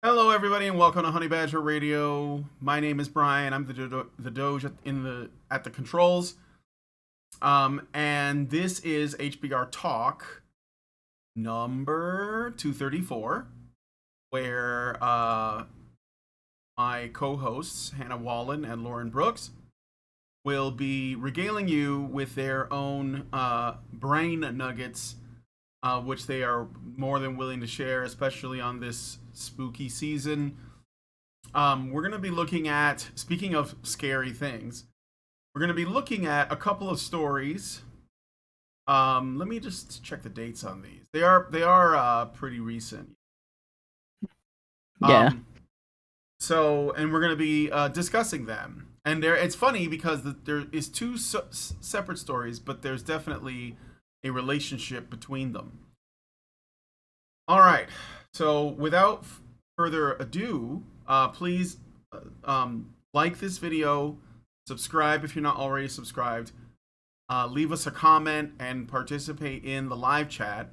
Hello, everybody, and welcome to Honey Badger Radio. My name is Brian. I'm the Doge at the controls. And this is HBR Talk number 234, where my co-hosts Hannah Wallen and Lauren Brooks will be regaling you with their own brain nuggets, which they are more than willing to share, especially on this spooky season. We're going to be looking at, speaking of scary things, we're going to be looking at a couple of stories. Let me just check the dates on these. They are pretty recent. Yeah. And we're going to be discussing them. And it's funny because there is two separate stories, but there's definitely a relationship between them. All right. So without further ado, please like this video, subscribe if you're not already subscribed, leave us a comment, and participate in the live chat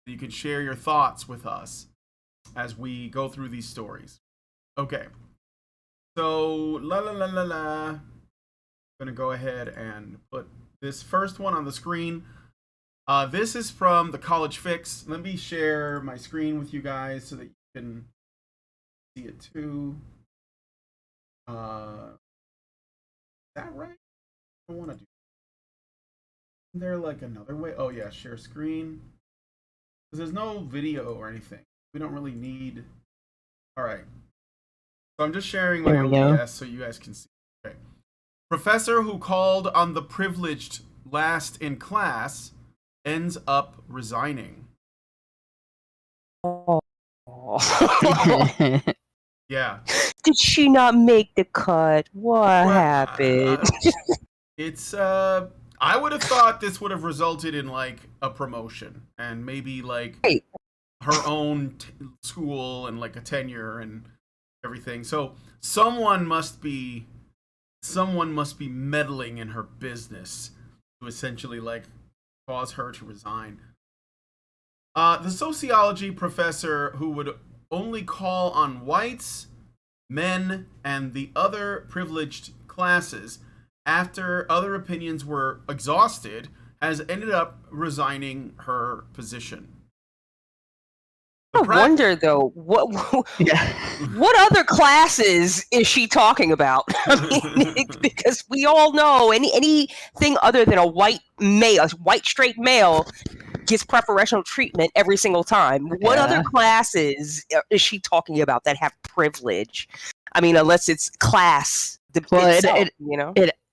so you can share your thoughts with us as we go through these stories. Okay. So, I'm going to go ahead and put this first one on the screen. This is from the College Fix. Let me share my screen with you guys so that you can see it too. Is that right? I want to do. Isn't there like another way? Oh yeah, share screen. Because there's no video or anything. We don't really need. All right. So I'm just sharing my OBS so you guys can see. Okay. Professor who called on the privileged last in class ends up resigning. Oh. Yeah. Did she not make the cut? What happened? It's I would have thought this would have resulted in like a promotion and maybe like her own school and like a tenure and everything. So someone must be meddling in her business to essentially like cause her to resign. The sociology professor who would only call on whites, men, and the other privileged classes after other opinions were exhausted has ended up resigning her position. I wonder though, what other classes is she talking about? I mean, because we all know anything other than a white straight male gets preferential treatment every single time. What other classes is she talking about that have privilege? I mean, unless it's class.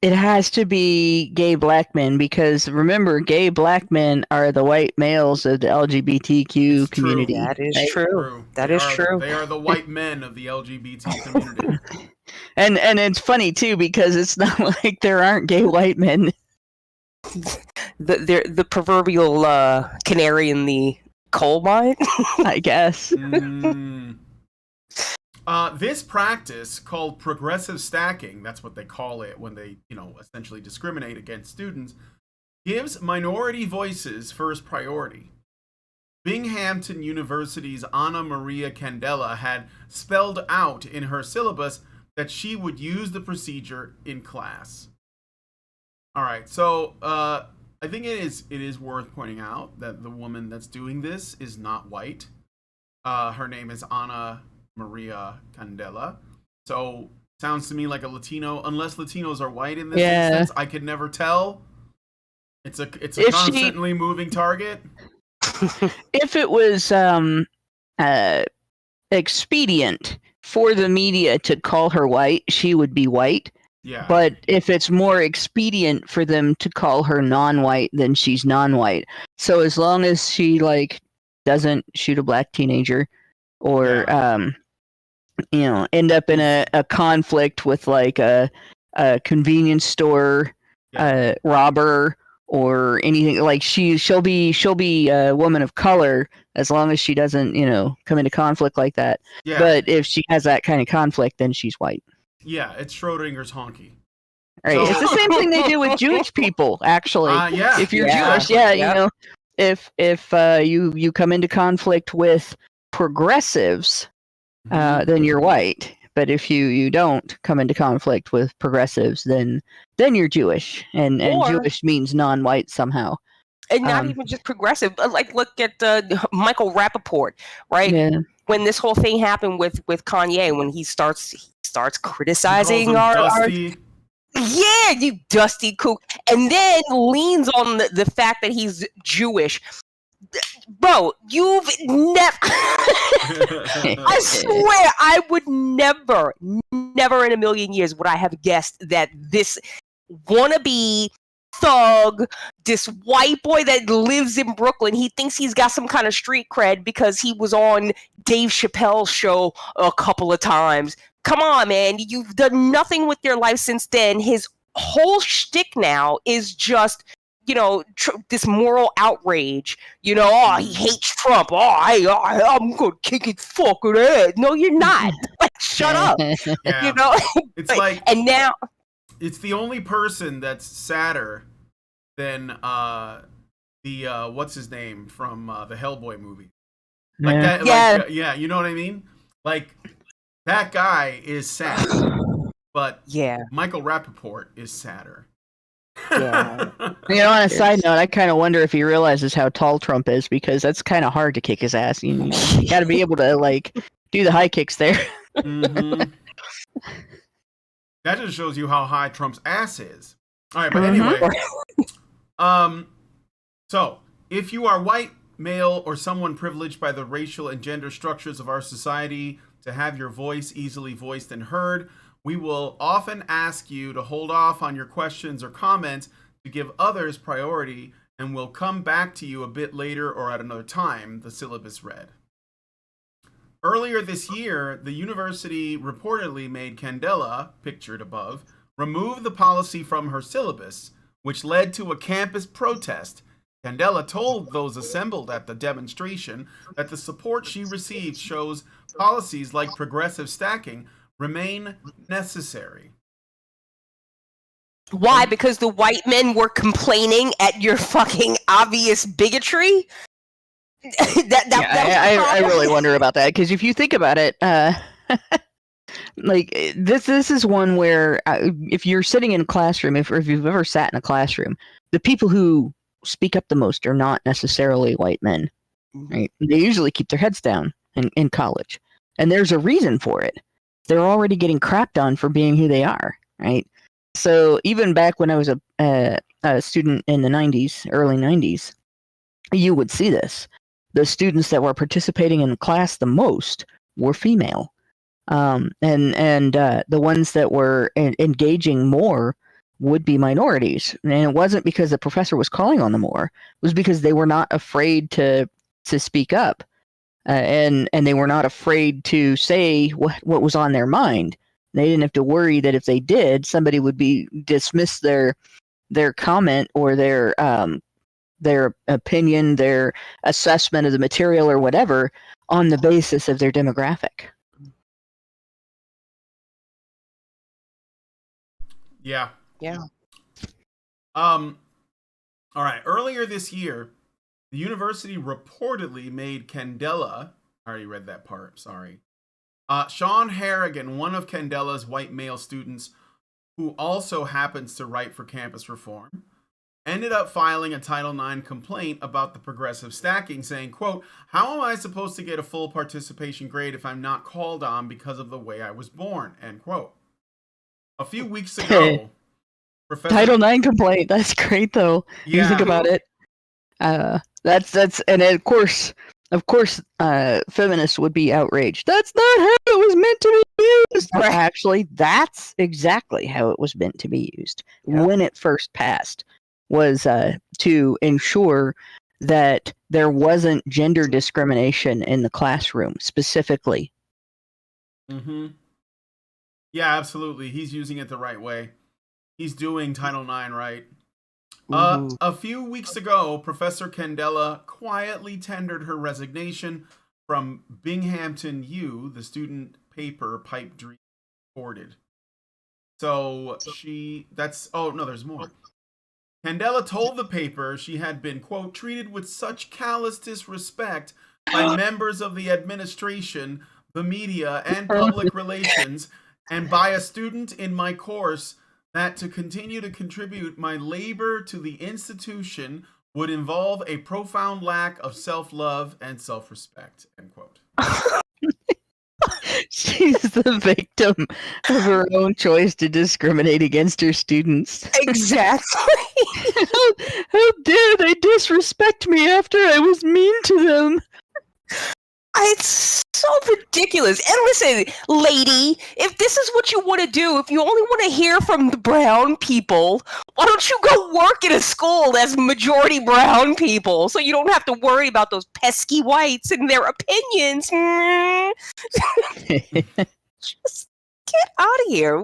It has to be gay black men, because remember, gay black men are the white males of the LGBTQ community. That is true. That is true. They are the white men of the LGBT community. And it's funny too, because it's not like there aren't gay white men. The proverbial canary in the coal mine, I guess. This practice, called progressive stacking, that's what they call it when they, essentially discriminate against students, gives minority voices first priority. Binghamton University's Ana Maria Candela had spelled out in her syllabus that she would use the procedure in class. All right, so I think it is worth pointing out that the woman that's doing this is not white. Her name is Ana Maria Candela. So sounds to me like a Latino, unless Latinos are white in this instance. I could never tell. It's a constantly moving target. If it was expedient for the media to call her white, she would be white. Yeah. But if it's more expedient for them to call her non-white, then she's non-white. So as long as she doesn't shoot a black teenager or end up in a conflict with like a convenience store robber or anything, like she'll be a woman of color as long as she doesn't come into conflict like that. Yeah. But if she has that kind of conflict, then she's white. Yeah, it's Schrodinger's honky. Right. So, it's the same thing they do with Jewish people, actually. If you're Jewish, if you come into conflict with progressives, then you're white. But if you don't come into conflict with progressives, then you're Jewish, and Jewish means non-white somehow. And not even just progressive. Like, look at Michael Rappaport, right? Yeah. When this whole thing happened with Kanye, when he starts criticizing our Dusty. Yeah, you dusty kook, and then leans on the fact that he's Jewish. Bro, you've never. I swear, I would never in a million years would I have guessed that this wannabe thug, this white boy that lives in Brooklyn, he thinks he's got some kind of street cred because he was on Dave Chappelle's show a couple of times. Come on, man. You've done nothing with your life since then. His whole shtick now is just, this moral outrage. He hates Trump. I'm going to kick his fucking head. No, you're not. Like, shut up. Yeah. It's like... And now... It's the only person that's sadder than the what's his name from the Hellboy movie. Like that. Like, yeah, you know what I mean? Like, that guy is sad, but Michael Rappaport is sadder. Yeah. On a side note, I kind of wonder if he realizes how tall Trump is, because that's kind of hard to kick his ass. You got to be able to do the high kicks there. Mm-hmm. That just shows you how high Trump's ass is. All right, but anyway. So, if you are white, male, or someone privileged by the racial and gender structures of our society to have your voice easily voiced and heard, we will often ask you to hold off on your questions or comments to give others priority, and we'll come back to you a bit later or at another time, the syllabus read. Earlier this year, the university reportedly made Candela, pictured above, remove the policy from her syllabus, which led to a campus protest. Candela told those assembled at the demonstration that the support she received shows policies like progressive stacking remain necessary. Why? Because the white men were complaining at your fucking obvious bigotry? I really wonder about that, because if you think about it, this is one where if you're sitting in a classroom, if you've ever sat in a classroom, the people who speak up the most are not necessarily white men, right? They usually keep their heads down in college, and there's a reason for it. They're already getting crapped on for being who they are, right? So even back when I was a student in the 90s, early 90s, you would see this. The students that were participating in class the most were female. And the ones that were engaging more would be minorities. And it wasn't because the professor was calling on them more. It was because they were not afraid to speak up. And they were not afraid to say what was on their mind. They didn't have to worry that if they did, somebody would dismiss their comment or their opinion, their assessment of the material or whatever on the basis of their demographic. Yeah. All right. Earlier this year, the university reportedly made Candela, I already read that part, sorry. Sean Harrigan, one of Candela's white male students, who also happens to write for Campus Reform, ended up filing a Title IX complaint about the progressive stacking, saying, quote, "How am I supposed to get a full participation grade if I'm not called on because of the way I was born?" End quote. A few weeks ago, Title IX complaint. That's great, though. Yeah. You think about it. That's and of course, feminists would be outraged. That's not how it was meant to be used. Right. Actually, that's exactly how it was meant to be used when it first passed. Was to ensure that there wasn't gender discrimination in the classroom specifically. Mm-hmm. Yeah, absolutely. He's using it the right way. He's doing Title IX right. A few weeks ago, Professor Candela quietly tendered her resignation from Binghamton U, the student paper Pipe Dream reported. So there's more. Candela told the paper she had been, quote, treated with such callous disrespect by members of the administration the media, and public relations, and by a student in my course that to continue to contribute my labor to the institution would involve a profound lack of self-love and self-respect, end quote. She's the victim of her own choice to discriminate against her students. Exactly. How dare they disrespect me after I was mean to them? It's so ridiculous. And listen, lady, if this is what you want to do, if you only want to hear from the brown people, why don't you go work in a school that's majority brown people so you don't have to worry about those pesky whites and their opinions? Just get out of here.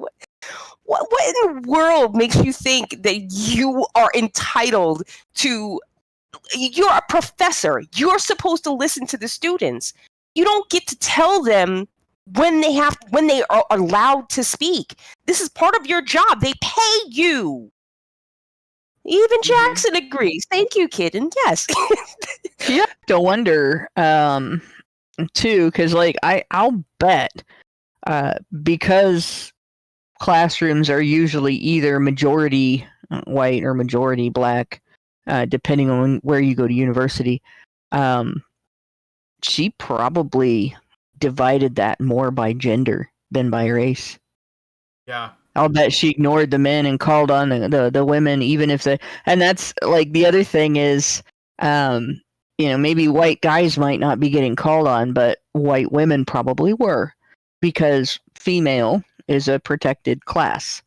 What in the world makes you think that you are entitled to... You're a professor. You're supposed to listen to the students. You don't get to tell them when they are allowed to speak. This is part of your job. They pay you. Even Jackson agrees. Thank you, kitten. Yes. You have to wonder, too, because like I'll bet, because classrooms are usually either majority white or majority black, depending on where you go to university. She probably divided that more by gender than by race. Yeah. I'll bet she ignored the men and called on the women, even if they... And that's, like, the other thing is, maybe white guys might not be getting called on, but white women probably were, because female is a protected class.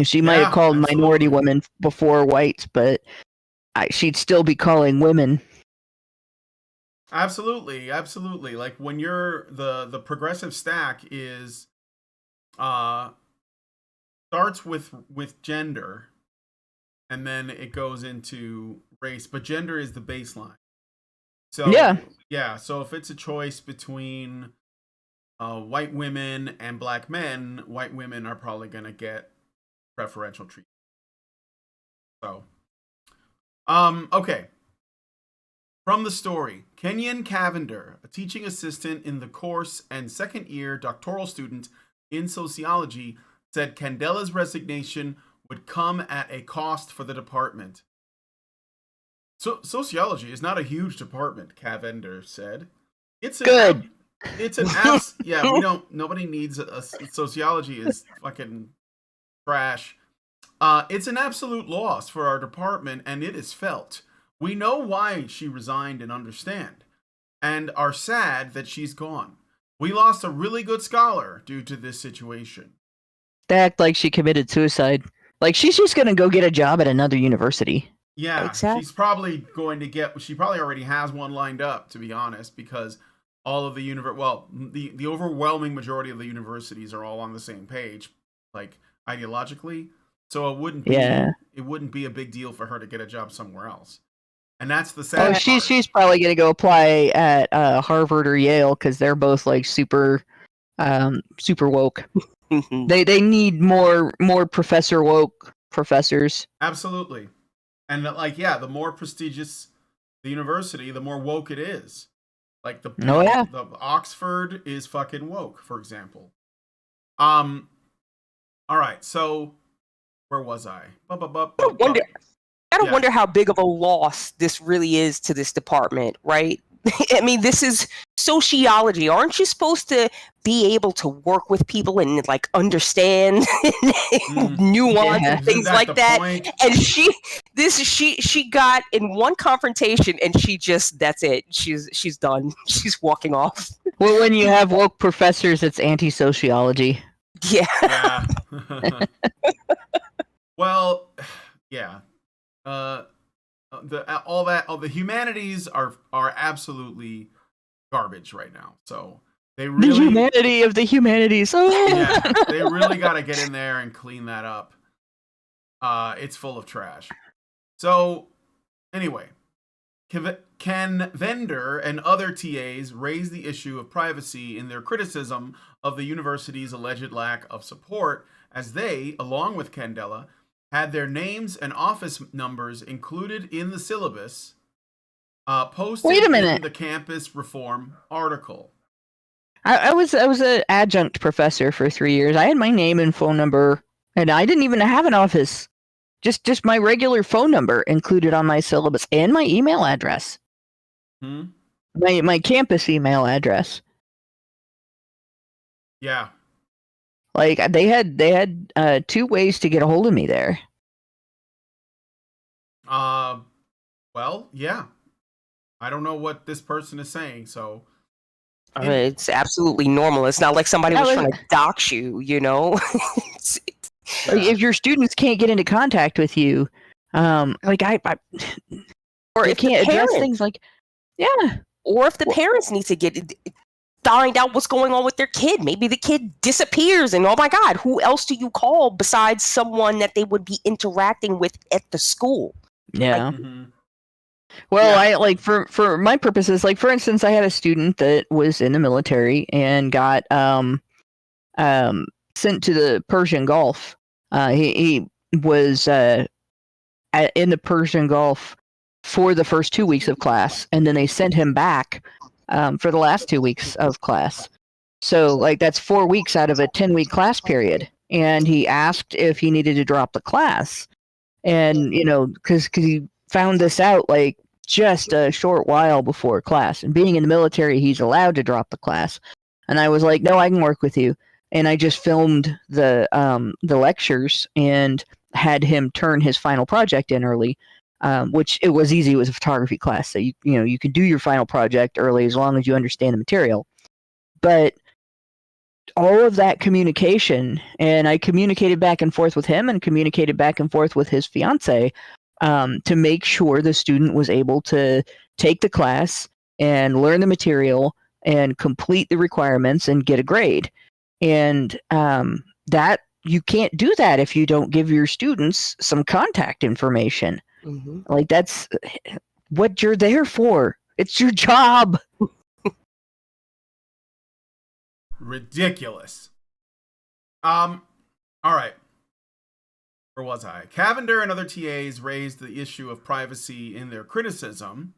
She might have called minority women before whites, but she'd still be calling women. Absolutely. Like when you're the progressive stack is starts with gender, and then it goes into race, but gender is the baseline. So yeah. So if it's a choice between white women and black men, white women are probably going to get preferential treatment. So, okay. From the story, Kenyon Cavender, a teaching assistant in the course and second-year doctoral student in sociology, said Candela's resignation would come at a cost for the department. So, sociology is not a huge department, Cavender said. It's good. It's an yeah. Nobody needs sociology is fucking trash. It's an absolute loss for our department, and it is felt. We know why she resigned and understand, and are sad that she's gone. We lost a really good scholar due to this situation. They act like she committed suicide. Like she's just going to go get a job at another university. Yeah, exactly. She's probably going to get... She probably already has one lined up, to be honest, because all of the the overwhelming majority of the universities are all on the same page, like ideologically. So it wouldn't be a big deal for her to get a job somewhere else. And that's the sad part. She's probably going to go apply at Harvard or Yale because they're both like super woke. They need more professor woke professors. Absolutely. And the more prestigious the university, the more woke it is. Like the Oxford is fucking woke, for example. All right, so where was I? I wonder how big of a loss this really is to this department, right? I mean, this is sociology. Aren't you supposed to be able to work with people and like understand nuance and things like that? Point? And she got in one confrontation and that's it. She's done. She's walking off. Well, when you have woke professors, it's anti-sociology. Yeah. Well, yeah. The humanities are absolutely garbage right now. So the humanity of the humanities. Yeah, they really got to get in there and clean that up. It's full of trash. So anyway, Ken Vender and other TAs raised the issue of privacy in their criticism of the university's alleged lack of support, as they, along with Candela, had their names and office numbers included in the syllabus posted in the campus reform article. I was an adjunct professor for 3 years. I had my name and phone number, and I didn't even have an office. Just my regular phone number included on my syllabus and my email address. My campus email address. Yeah. Like they had 2 ways to get a hold of me there. Well, yeah. I don't know what this person is saying, so it's absolutely normal. It's not like somebody was trying to dox you, you know? Like if your students can't get into contact with you, like or they if can't the address parents, things like, or if the parents need to find out what's going on with their kid. Maybe the kid disappears, and oh my God, who else do you call besides someone that they would be interacting with at the school? yeah. Like, Well, I like for my purposes, like for instance, I had a student that was in the military and got sent to the Persian Gulf. He was in the Persian Gulf for the first 2 weeks of class, and then they sent him back for the last 2 weeks of class. So like that's 4 weeks out of a 10-week class period, and he asked if he needed to drop the class, and because he found this out like just a short while before class, and being in the military, he's allowed to drop the class. And I was like, no, I can work with you. And I just filmed the lectures and had him turn his final project in early, which it was easy. It was a photography class, so you could do your final project early as long as you understand the material. But all of that communication, and I communicated back and forth with him and communicated back and forth with his fiance to make sure the student was able to take the class and learn the material and complete the requirements and get a grade. And that you can't do that if you don't give your students some contact information. Like that's what you're there for. It's your job. Ridiculous. All right. Where was I? Cavender and other TAs raised the issue of privacy in their criticism.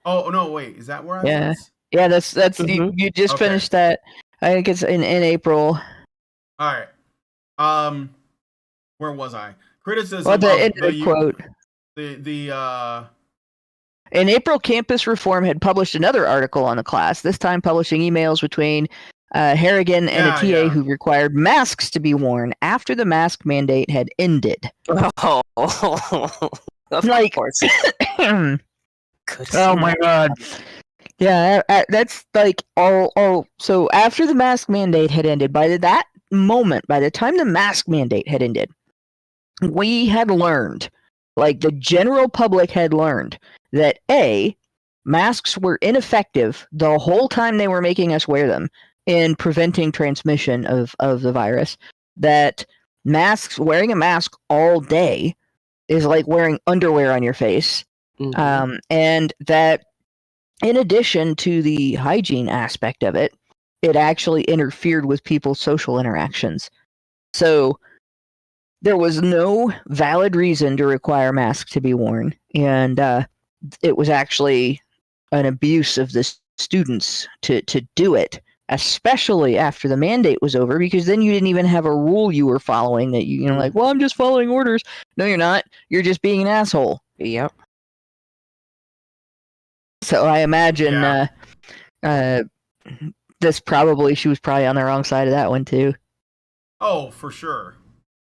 Oh no, wait, is that where I was? Yeah, that's you just finished that. I think it's in April. All right. Where was I? Criticism well, of the quote. In April, Campus Reform had published another article on the class, this time publishing emails between Harrigan and a TA who required masks to be worn after the mask mandate had ended. Oh, of course. Oh my God. Yeah, that's like so after the mask mandate had ended, by the time the mask mandate had ended, we had learned, like the general public had learned, that masks were ineffective the whole time they were making us wear them in preventing transmission of the virus, that wearing a mask all day is like wearing underwear on your face, and that in addition to the hygiene aspect of it, it actually interfered with people's social interactions. So there was no valid reason to require masks to be worn, and it was actually an abuse of the students to do it, especially after the mandate was over, because then you didn't even have a rule you were following that you know, like, well, I'm just following orders. No, you're not. You're just being an asshole. Yep. So I imagine she was probably on the wrong side of that one too. Oh, for sure.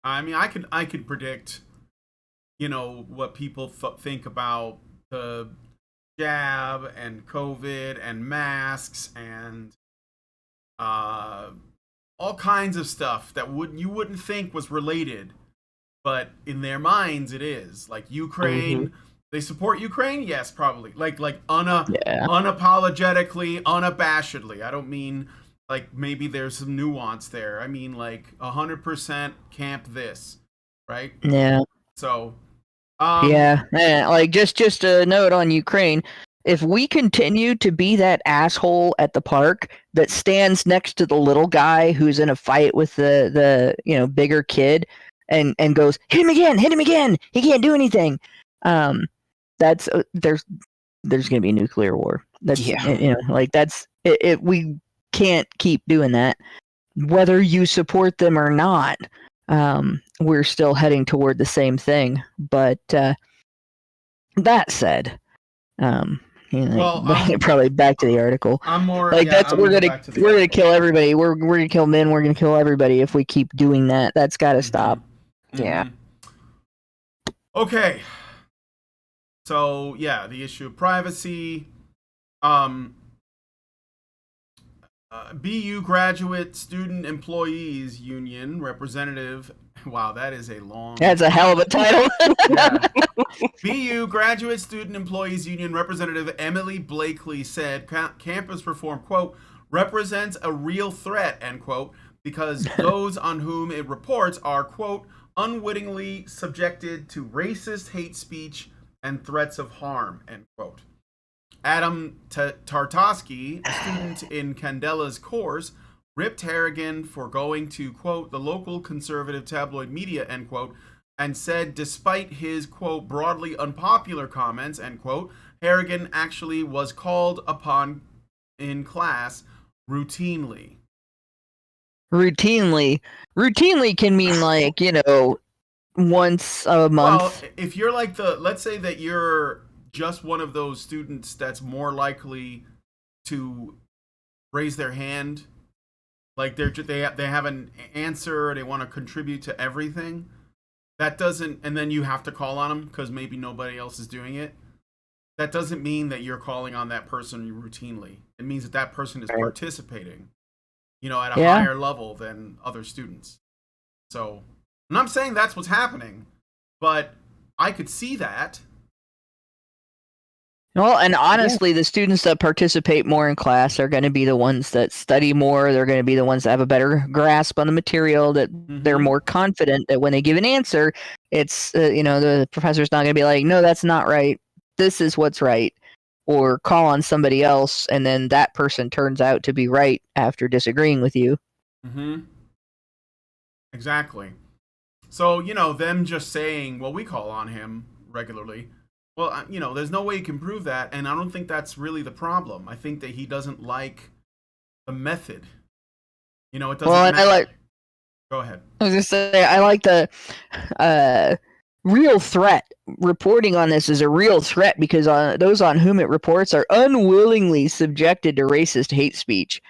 I mean, I could predict, what people think about the jab and COVID and masks and all kinds of stuff that you wouldn't think was related, but in their minds it is. Like Ukraine. They support Ukraine? Yes, probably. Like unapologetically, unabashedly. I don't mean like maybe there's some nuance there. I mean like 100% camp this, right? Yeah. So, like just a note on Ukraine. If we continue to be that asshole at the park that stands next to the little guy who's in a fight with the bigger kid and goes, hit him again, he can't do anything. That's there's going to be a nuclear war. That's like that's it. We can't keep doing that. Whether you support them or not, we're still heading toward the same thing. But that said, probably back to the article. I'm more like that's we're gonna kill everybody. We're gonna kill men. We're gonna kill everybody if we keep doing that. That's got to stop. Yeah. Okay. So yeah, the issue of privacy. BU Graduate Student Employees Union representative. Wow, that is a long. That's a hell of a title. Yeah. BU Graduate Student Employees Union representative Emily Blakely said campus reform, quote, represents a real threat, end quote, because those on whom it reports are, quote, unwittingly subjected to racist hate speech and threats of harm, end quote. Adam Tartosky, a student in Candela's course, ripped Harrigan for going to, quote, the local conservative tabloid media, end quote, and said despite his, quote, broadly unpopular comments, end quote, Harrigan actually was called upon in class routinely. Routinely can mean like, once a month. Well, if you're like let's say that you're just one of those students that's more likely to raise their hand, like they have an answer, they want to contribute to everything. That doesn't, and then you have to call on them because maybe nobody else is doing it. That doesn't mean that you're calling on that person routinely. It means that person is participating, at a higher level than other students. So, I'm not saying that's what's happening, but I could see that. Well, and honestly, the students that participate more in class are going to be the ones that study more. They're going to be the ones that have a better grasp on the material, that they're more confident that when they give an answer, it's, the professor's not going to be like, no, that's not right. This is what's right. Or call on somebody else, and then that person turns out to be right after disagreeing with you. Mm-hmm. Exactly. So, them just saying, well, we call on him regularly. Well, there's no way you can prove that, and I don't think that's really the problem. I think that he doesn't like the method. It doesn't matter. Go ahead. I was going to say, I like the real threat. Reporting on this is a real threat because those on whom it reports are unwillingly subjected to racist hate speech,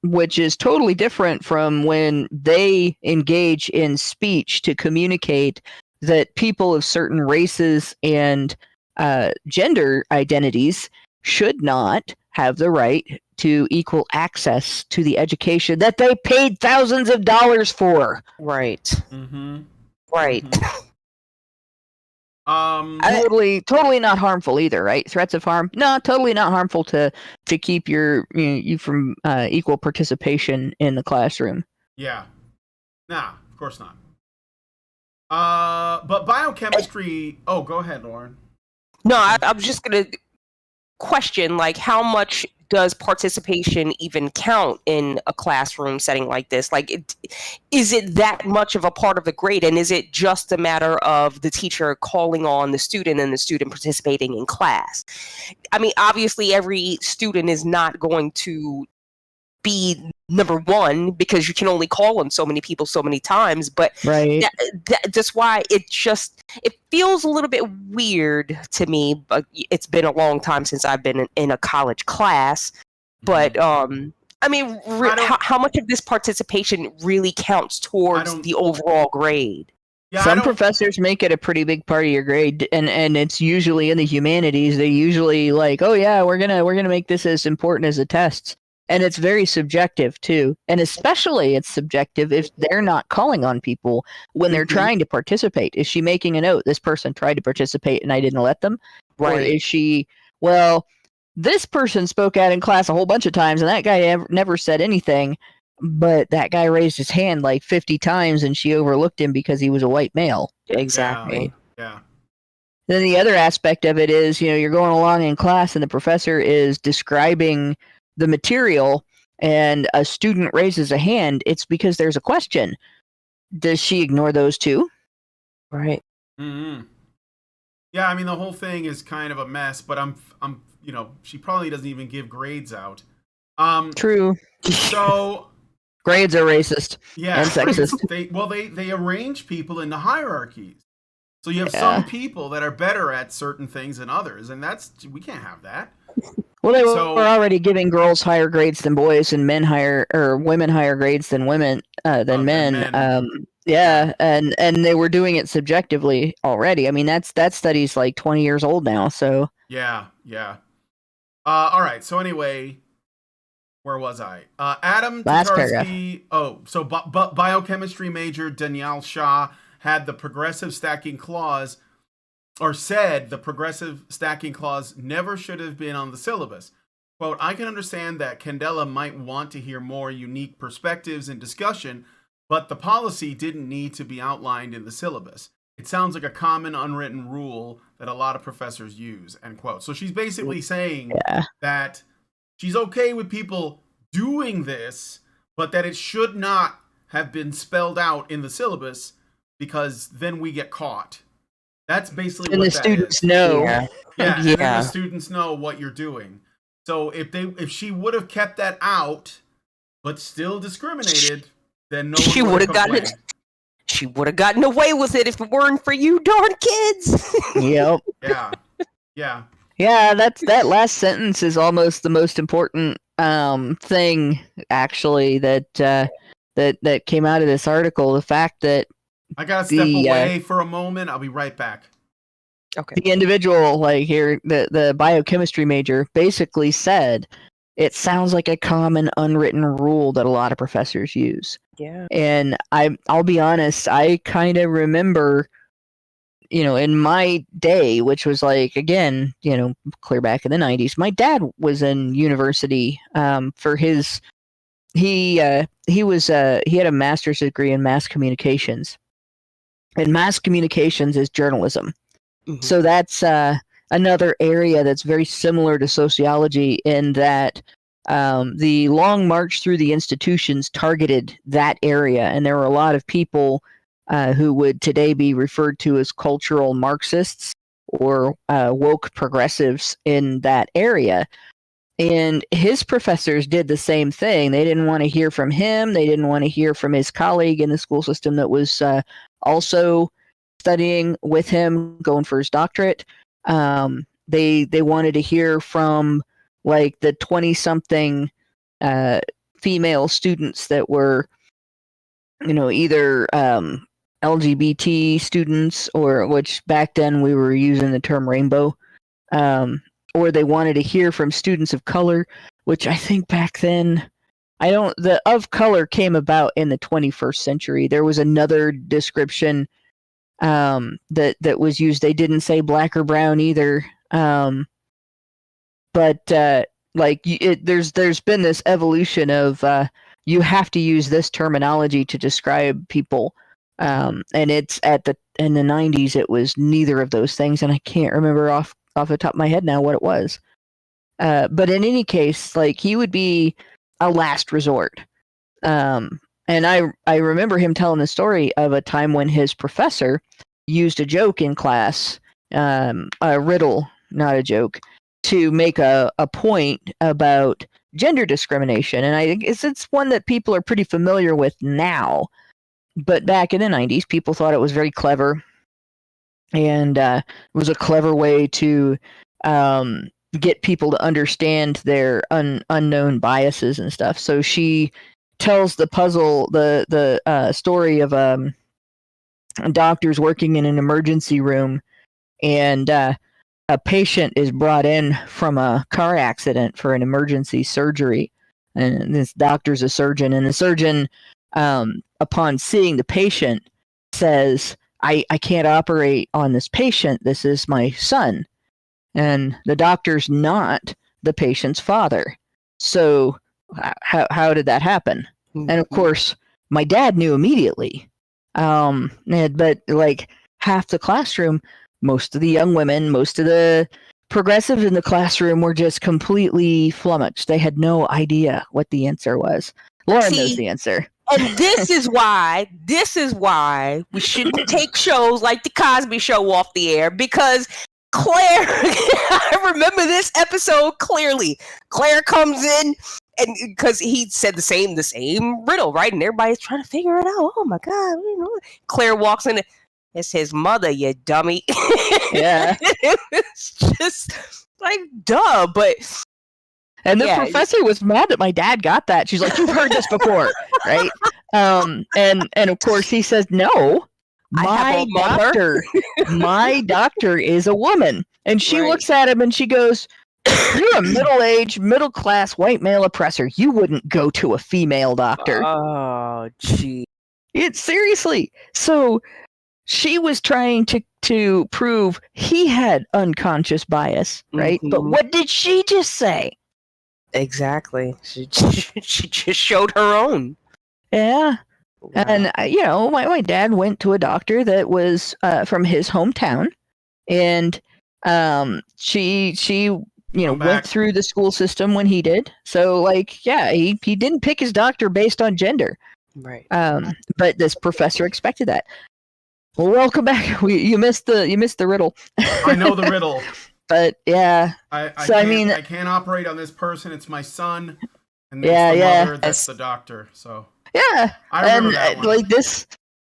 which is totally different from when they engage in speech to communicate that people of certain races and gender identities should not have the right to equal access to the education that they paid thousands of dollars for. Right. Mm-hmm. Right. Mm-hmm. Totally not harmful either, right? Threats of harm? No, totally not harmful to keep you from equal participation in the classroom. Yeah. Nah, of course not. But biochemistry. Oh, go ahead, Lauren. No, I'm just gonna question, like, how much does participation even count in a classroom setting like this? Like, is it that much of a part of the grade, and is it just a matter of the teacher calling on the student and the student participating in class? I mean, obviously, every student is not going to be number one because you can only call on so many people so many times, but right. That's why it feels a little bit weird to me. But it's been a long time since I've been in a college class, but I mean, how much of this participation really counts towards the overall grade? Yeah, some professors make it a pretty big part of your grade, and it's usually in the humanities. They usually like, oh yeah, we're gonna make this as important as the tests. And it's very subjective too. And especially it's subjective if they're not calling on people when they're trying to participate. Is she making a note? This person tried to participate and I didn't let them? Right. Or is she, well, this person spoke out in class a whole bunch of times and that guy never said anything, but that guy raised his hand like 50 times and she overlooked him because he was a white male. Exactly. Yeah. Then the other aspect of it is, you're going along in class and the professor is describing the material and a student raises a hand, it's because there's a question. Does she ignore those too? Right. Mm-hmm. Yeah, I mean, the whole thing is kind of a mess, but I'm she probably doesn't even give grades out. True. So grades are racist yeah, and sexist. They arrange people into hierarchies. So you have Yeah. some people that are better at certain things than others, and we can't have that. Well, they were already giving girls higher grades than boys, and women higher grades than women men. Yeah, and they were doing it subjectively already. I mean, that study's like 20 years old now. So yeah. All right. So anyway, where was I? Adam Last Tatarsky. Oh, so biochemistry major Danielle Shah had the progressive stacking clause, or said the progressive stacking clause never should have been on the syllabus. Quote, I can understand that Candela might want to hear more unique perspectives and discussion, but the policy didn't need to be outlined in the syllabus. It sounds like a common unwritten rule that a lot of professors use, end quote. So she's basically saying that she's okay with people doing this, but that it should not have been spelled out in the syllabus because then we get caught. That's basically and what the that students is. know. Yeah, and then the students know what you're doing. So if she would have kept that out, but still discriminated, then no she one would have gotten it. She would have gotten away with it if it weren't for you darn kids. Yep. Yeah. That last sentence is almost the most important thing, actually, that came out of this article. The fact that I gotta step away for a moment. I'll be right back. Okay. The individual, like here, the biochemistry major, basically said it sounds like a common unwritten rule that a lot of professors use. Yeah. And I'll be honest, I kind of remember, in my day, which was like, again, clear back in the 90s, my dad was in university for his, he had a master's degree in mass communications. And mass communications is journalism. Mm-hmm. So that's another area that's very similar to sociology in that the Long March through the institutions targeted that area. And there were a lot of people who would today be referred to as cultural Marxists or woke progressives in that area. And his professors did the same thing. They didn't want to hear from him. They didn't want to hear from his colleague in the school system that was also studying with him, going for his doctorate. They wanted to hear from like the 20-something female students that were, either LGBT students, or which back then we were using the term rainbow, or they wanted to hear from students of color, which I think back then, the of color came about in the 21st century. There was another description that was used. They didn't say black or brown either. But there's been this evolution of you have to use this terminology to describe people. And it's in the 90s, it was neither of those things, and I can't remember off the top of my head now what it was. But in any case, like, he would be a last resort. And I remember him telling the story of a time when his professor used a joke in class, a riddle, not a joke, to make a point about gender discrimination. And I think it's one that people are pretty familiar with now. But back in the 90s, people thought it was very clever. And it was a clever way to get people to understand their unknown biases and stuff. So she tells the story of doctors working in an emergency room, and a patient is brought in from a car accident for an emergency surgery. And this doctor's a surgeon, and the surgeon, upon seeing the patient, says, I can't operate on this patient. This is my son. And the doctor's not the patient's father. So how did that happen? Mm-hmm. And of course, my dad knew immediately. But like half the classroom, most of the young women, most of the progressives in the classroom were just completely flummoxed. They had no idea what the answer was. Lauren knows the answer. And this is why we shouldn't take shows like The Cosby Show off the air, because Claire, I remember this episode clearly. Claire comes in and because he said the same riddle, right? And everybody's trying to figure it out. Oh my god! Claire walks in. It's his mother, you dummy. Yeah. It's just like duh, but. And the professor was mad that my dad got that. She's like, "You've heard this before, right?" And of course he says, "No, my doctor is a woman." And she looks at him and she goes, "You're a middle-aged, middle-class white male oppressor. You wouldn't go to a female doctor." Oh, gee. Seriously. So she was trying to prove he had unconscious bias, right? Mm-hmm. But what did she just say? Exactly. She just showed her own. Yeah. Wow. And, my dad went to a doctor that was from his hometown. And she went through the school system when he did. So, he didn't pick his doctor based on gender. Right. But this professor expected that. Well, welcome back. You missed the riddle. I know the riddle. But yeah, I can't operate on this person. It's my son, and it's the mother. That's the doctor. So yeah, I remember that one.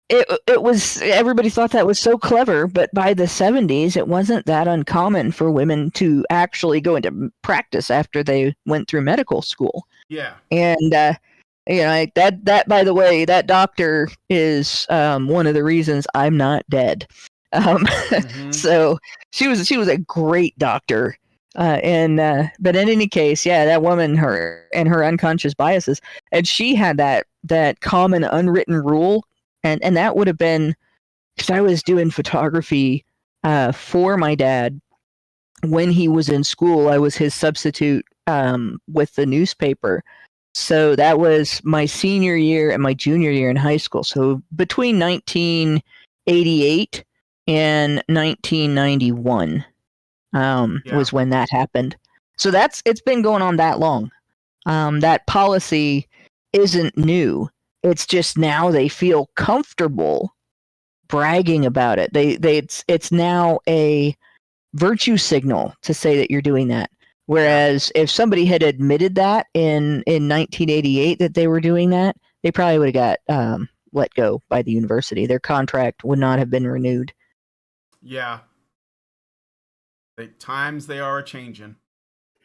It was, everybody thought that was so clever, but by the 70s, it wasn't that uncommon for women to actually go into practice after they went through medical school. Yeah, and that by the way, that doctor is one of the reasons I'm not dead. So she was a great doctor, but in any case, that woman, her unconscious biases, and she had that common unwritten rule, and that would have been, because I was doing photography for my dad when he was in school. I was his substitute with the newspaper, so that was my senior year and my junior year in high school. So between 1988 and 1991 was when that happened. So it's been going on that long. That policy isn't new. It's just now they feel comfortable bragging about it. It's now a virtue signal to say that you're doing that. Whereas if somebody had admitted that in 1988 that they were doing that, they probably would have got let go by the university. Their contract would not have been renewed. Yeah. Times they are changing.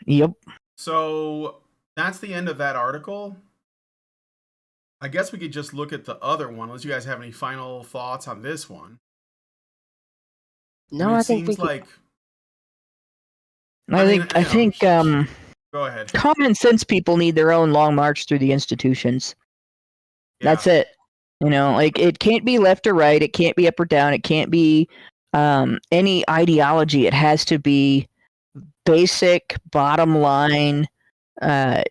Yep. So that's the end of that article. I guess we could just look at the other one, unless you guys have any final thoughts on this one. No, I think I think go ahead. Common sense people need their own long march through the institutions. Yeah. That's it. It can't be left or right. It can't be up or down. It can't be any ideology. It has to be basic, bottom line.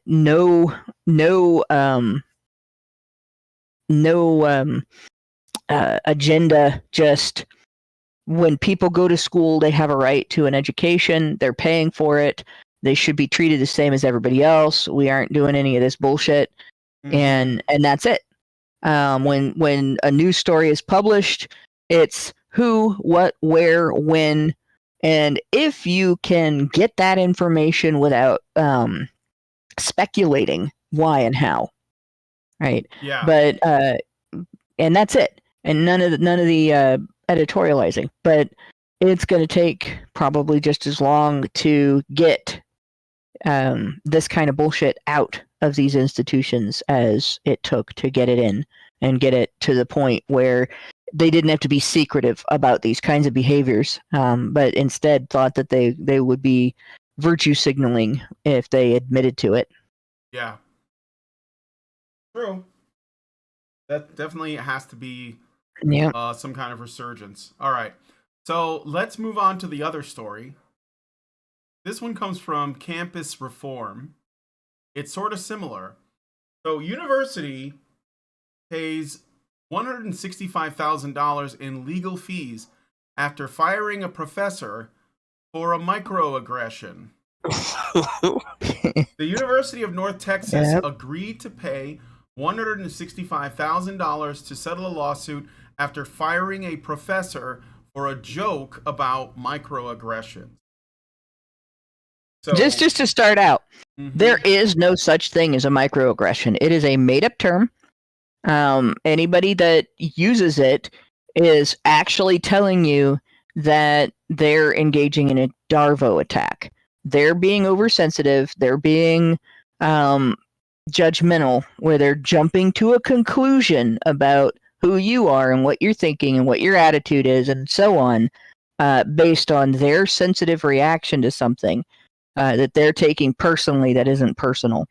No agenda. Just when people go to school, they have a right to an education. They're paying for it. They should be treated the same as everybody else. We aren't doing any of this bullshit. And that's it. When a news story is published, it's who, what, where, when, and if you can get that information without speculating why and how, right? Yeah. But and that's it. And none of the editorializing. But it's going to take probably just as long to get this kind of bullshit out of these institutions as it took to get it in and get it to the point where they didn't have to be secretive about these kinds of behaviors, but instead thought that they would be virtue signaling if they admitted to it. Yeah. True. That definitely has to be some kind of resurgence. All right. So let's move on to the other story. This one comes from Campus Reform. It's sort of similar. So university pays $165,000 in legal fees after firing a professor for a microaggression. The University of North Texas agreed to pay $165,000 to settle a lawsuit after firing a professor for a joke about microaggressions. So just to start out, mm-hmm. there is no such thing as a microaggression. It is a made-up term. Anybody that uses it is actually telling you that they're engaging in a Darvo attack. They're being oversensitive. They're being judgmental, where they're jumping to a conclusion about who you are and what you're thinking and what your attitude is and so on, based on their sensitive reaction to something that they're taking personally that isn't personal.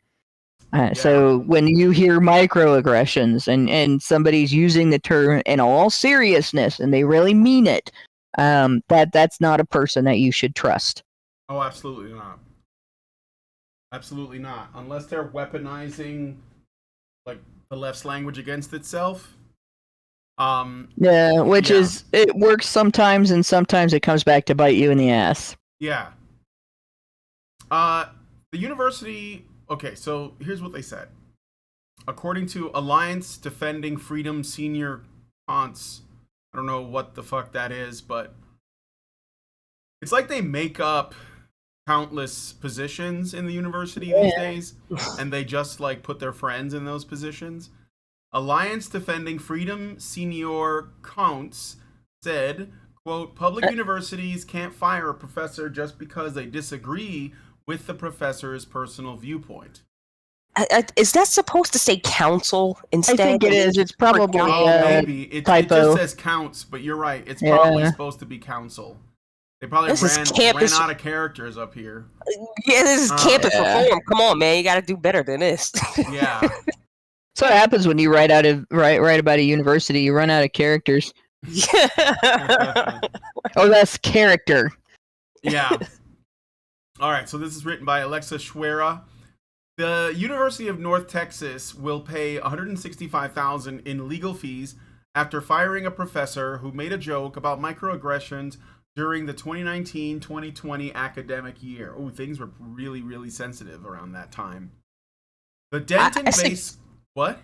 So when you hear microaggressions and somebody's using the term in all seriousness and they really mean it, that's not a person that you should trust. Oh, absolutely not. Absolutely not. Unless they're weaponizing like the left's language against itself. Which is, it works sometimes and sometimes it comes back to bite you in the ass. Yeah. The university, okay, so here's what they said. According to Alliance Defending Freedom Senior Cons, I don't know what the fuck that is, but it's like they make up countless positions in the university these days, and they just like put their friends in those positions. Alliance Defending Freedom Senior Counts said, quote, public universities can't fire a professor just because they disagree with the professor's personal viewpoint. Is that supposed to say council instead? I think it is. It's probably maybe. It typo. It just says counts, but you're right. It's probably supposed to be council. They probably ran out of characters up here. Yeah, this is campus reform. Come on, man. You got to do better than this. Yeah. So what happens when you write about a university? You run out of characters. Yeah. Oh, that's character. Yeah. All right. So this is written by Alexa Schwera. The University of North Texas will pay $165,000 in legal fees after firing a professor who made a joke about microaggressions during the 2019-2020 academic year. Oh, things were really, really sensitive around that time. The Denton-based... What?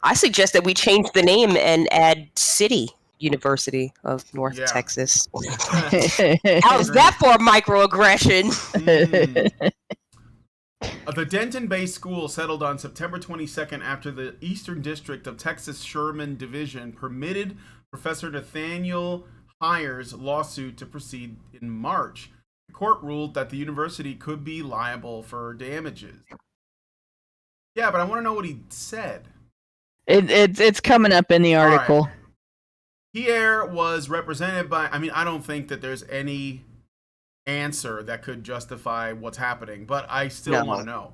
I suggest that we change the name and add City University of North Texas. How's that for a microaggression? The Denton-based school settled on September 22nd after the Eastern District of Texas Sherman Division permitted Professor Nathaniel Heyer's lawsuit to proceed in March. The court ruled that the university could be liable for damages. Yeah, but I want to know what he said. It's coming up in the article. Right. Pierre was represented by... I mean, I don't think that there's any answer that could justify what's happening, but I still want to know.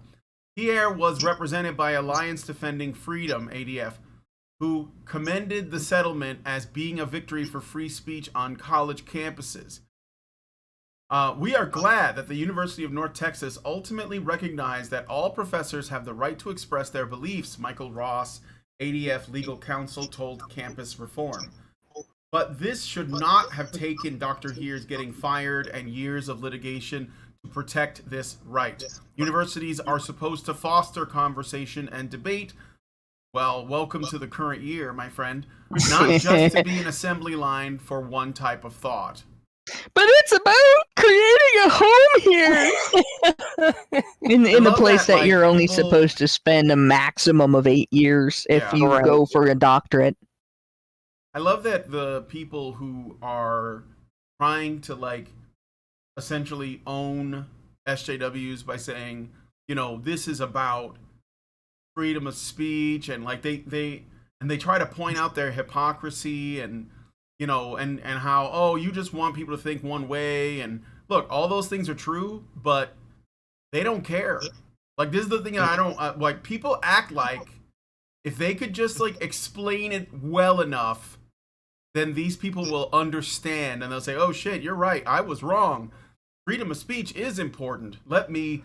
Pierre was represented by Alliance Defending Freedom, ADF, who commended the settlement as being a victory for free speech on college campuses. We are glad that the University of North Texas ultimately recognized that all professors have the right to express their beliefs, Michael Ross, ADF legal counsel, told Campus Reform. But this should not have taken Dr. Heers getting fired and years of litigation to protect this right. Universities are supposed to foster conversation and debate. Well, welcome to the current year, my friend. Not just to be an assembly line for one type of thought. But it's about creating a home here in the place that you're only supposed to spend a maximum of 8 years if you go for a doctorate. I love that the people who are trying to like essentially own SJWs by saying, you know, this is about freedom of speech, and like they try to point out their hypocrisy and, you know, and how, oh, you just want people to think one way. And look, all those things are true, but they don't care. Like, this is the thing that I don't like. People act like if they could just like explain it well enough, then these people will understand and they'll say, oh shit, you're right, I was wrong. Freedom of speech is important. Let me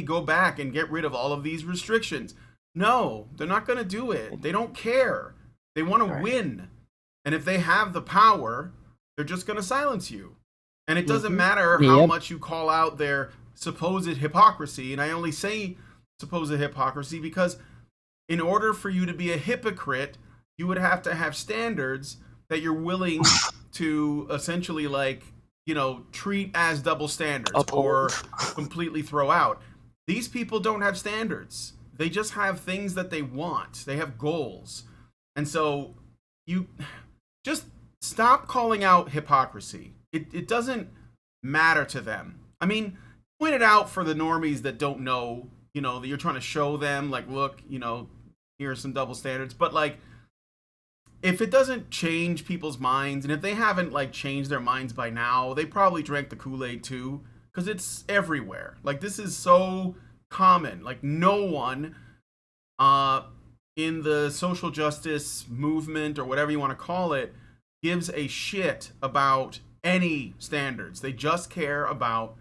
go back and get rid of all of these restrictions. No, they're not going to do it. They don't care. They want to win. And if they have the power, they're just going to silence you. And it doesn't matter how much you call out their supposed hypocrisy. And I only say supposed hypocrisy because in order for you to be a hypocrite, you would have to have standards that you're willing to essentially like treat as double standards or completely throw out. These people don't have standards. They just have things that they want. They have goals. And so you just stop calling out hypocrisy. It doesn't matter to them. I mean, point it out for the normies that don't know, that you're trying to show them, like, look, here's some double standards. But, like, if it doesn't change people's minds, and if they haven't, like, changed their minds by now, they probably drank the Kool-Aid too, because it's everywhere. Like, this is so common. Like, no one in the social justice movement, or whatever you want to call it, gives a shit about any standards. They just care about,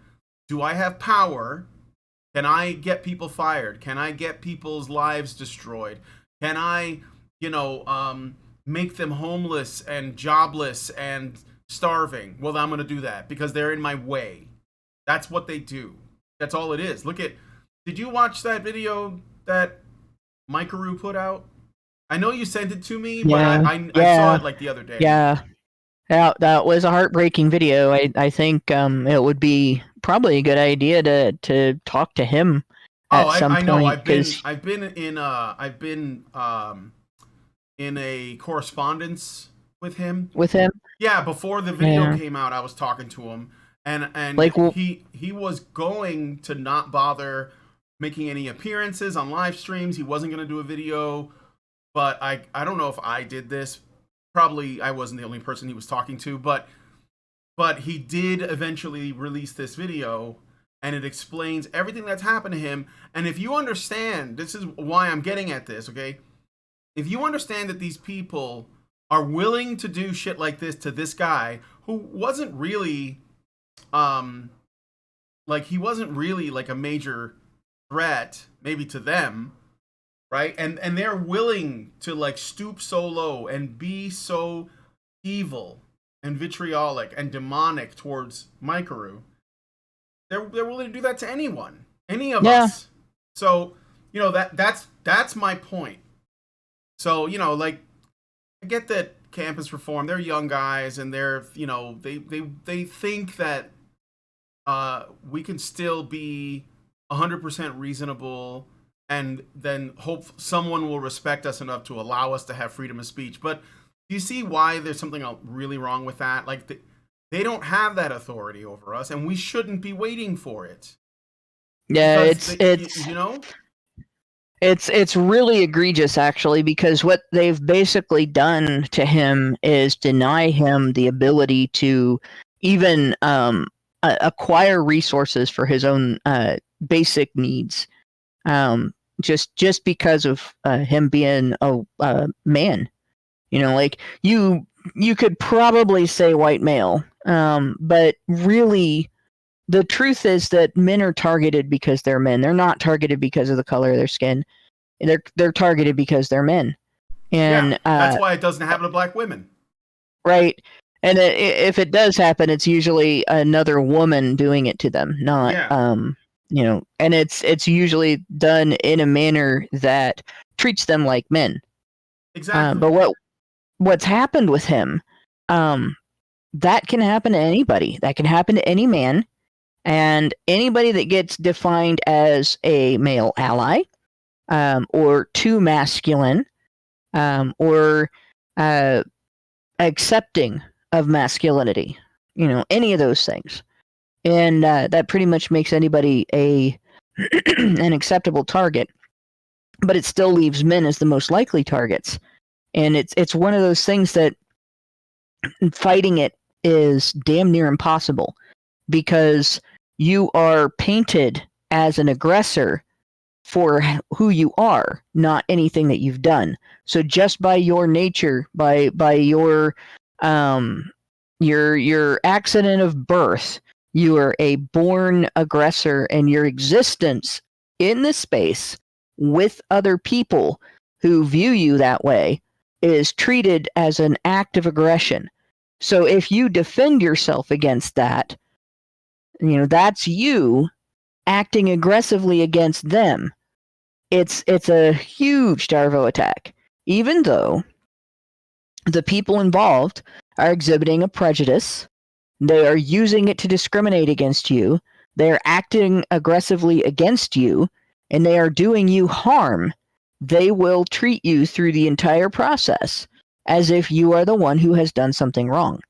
do I have power? Can I get people fired? Can I get people's lives destroyed? Can I, make them homeless and jobless and starving? Well, I'm going to do that because they're in my way. That's what they do. That's all it is. Did you watch that video that Microaggression put out? I know you sent it to me, but I saw it like the other day. Yeah. That was a heartbreaking video. I think it would be probably a good idea to talk to him at some point. I know. I've been in a correspondence with him. With him? Yeah, before the video came out, I was talking to him, and like, he was going to not bother making any appearances on live streams. He wasn't going to do a video, but I don't know if I did this. Probably I wasn't the only person he was talking to, but he did eventually release this video, and it explains everything that's happened to him. And if you understand, this is why I'm getting at this, okay? If you understand that these people are willing to do shit like this to this guy who wasn't really, he wasn't really like a major threat, maybe to them, right? And they're willing to, like, stoop so low and be so evil and vitriolic and demonic towards Microaggression. They're willing to do that to anyone, any of us. So, that's my point. So, I get that campus reform, they're young guys, and they're, they think that we can still be 100% reasonable, and then hope someone will respect us enough to allow us to have freedom of speech. But do you see why there's something really wrong with that? Like, they don't have that authority over us, and we shouldn't be waiting for it. Yeah, it's really egregious, actually, because what they've basically done to him is deny him the ability to even acquire resources for his own basic needs, just because of him being a man. Like, you could probably say white male, but really, the truth is that men are targeted because they're men. They're not targeted because of the color of their skin. They're targeted because they're men. And that's why it doesn't happen to black women. Right. And if it does happen, it's usually another woman doing it to them, not and it's usually done in a manner that treats them like men. Exactly. But what's happened with him, that can happen to anybody. That can happen to any man. And anybody that gets defined as a male ally, or too masculine, or accepting of masculinity, any of those things. And that pretty much makes anybody an acceptable target. But it still leaves men as the most likely targets. And it's one of those things that fighting it is damn near impossible, because you are painted as an aggressor for who you are, not anything that you've done. So just by your nature, by your accident of birth, you are a born aggressor, and your existence in this space with other people who view you that way is treated as an act of aggression. So if you defend yourself against that, that's you acting aggressively against them. It's a huge Darvo attack, even though the people involved are exhibiting a prejudice They are using it to discriminate against you. They're acting aggressively against you, and they are doing you harm. They will treat you through the entire process as if you are the one who has done something wrong,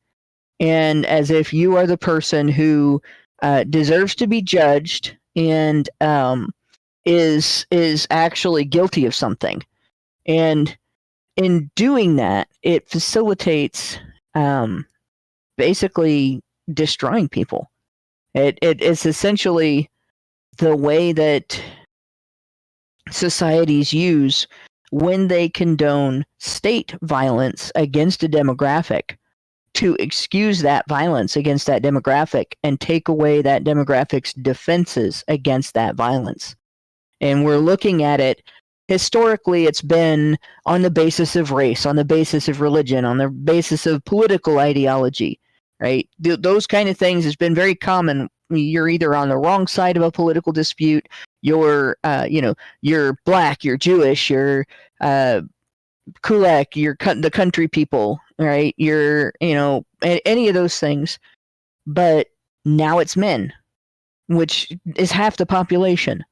and as if you are the person who deserves to be judged and is actually guilty of something. And in doing that, it facilitates basically destroying people. It is essentially the way that societies use when they condone state violence against a demographic to excuse that violence against that demographic and take away that demographic's defenses against that violence. And we're looking at it historically. It's been on the basis of race, on the basis of religion, on the basis of political ideology, right? Those kind of things has been very common. You're either on the wrong side of a political dispute, you're black, you're Jewish, you're Kulak, you're the country people, right? You're, any of those things. But now it's men, which is half the population.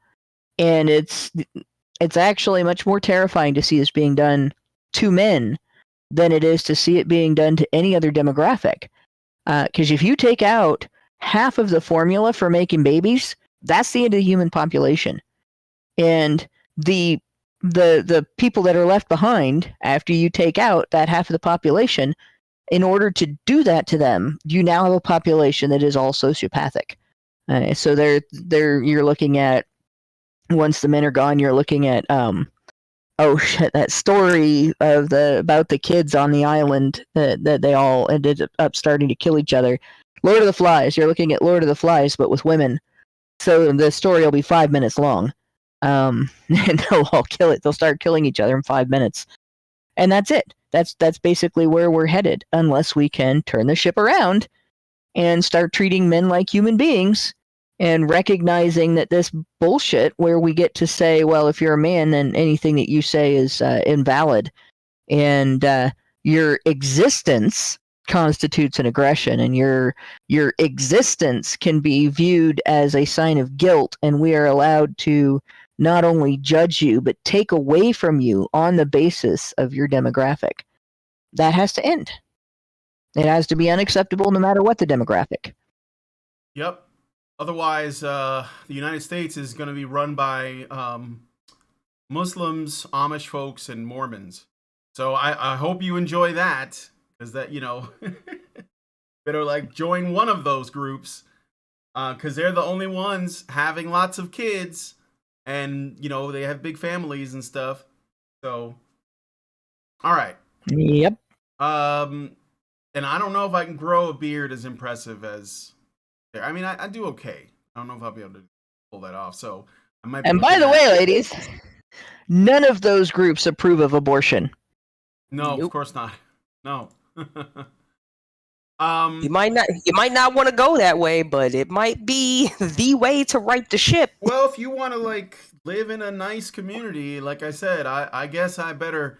And it's actually much more terrifying to see this being done to men than it is to see it being done to any other demographic. Because if you take out half of the formula for making babies, that's the end of the human population. And the people that are left behind after you take out that half of the population, in order to do that to them, you now have a population that is all sociopathic. So you're looking at, once the men are gone, you're looking at that story of about the kids on the island that they all ended up starting to kill each other. Lord of the Flies. You're looking at Lord of the Flies, but with women. So the story will be 5 minutes long. And they'll all kill it. They'll start killing each other in 5 minutes. And that's it. That's basically where we're headed, unless we can turn the ship around and start treating men like human beings and recognizing that this bullshit where we get to say, well, if you're a man, then anything that you say is invalid. And your existence constitutes an aggression, and your existence can be viewed as a sign of guilt, and we are allowed to not only judge you, but take away from you on the basis of your demographic. That has to end. It has to be unacceptable no matter what the demographic. Yep. Otherwise, the United States is going to be run by Muslims, Amish folks, and Mormons. So I hope you enjoy that, because that, better join one of those groups, because they're the only ones having lots of kids, and they have big families and stuff. So, all right. Yep. And I don't know if I can grow a beard as impressive as. I mean, I do okay. I don't know if I'll be able to pull that off. So I might. And by the way, ladies, none of those groups approve of abortion. No, nope. Of course not. No. You might not want to go that way, but it might be the way to right the ship. Well, if you want to live in a nice community, like I said, I guess I better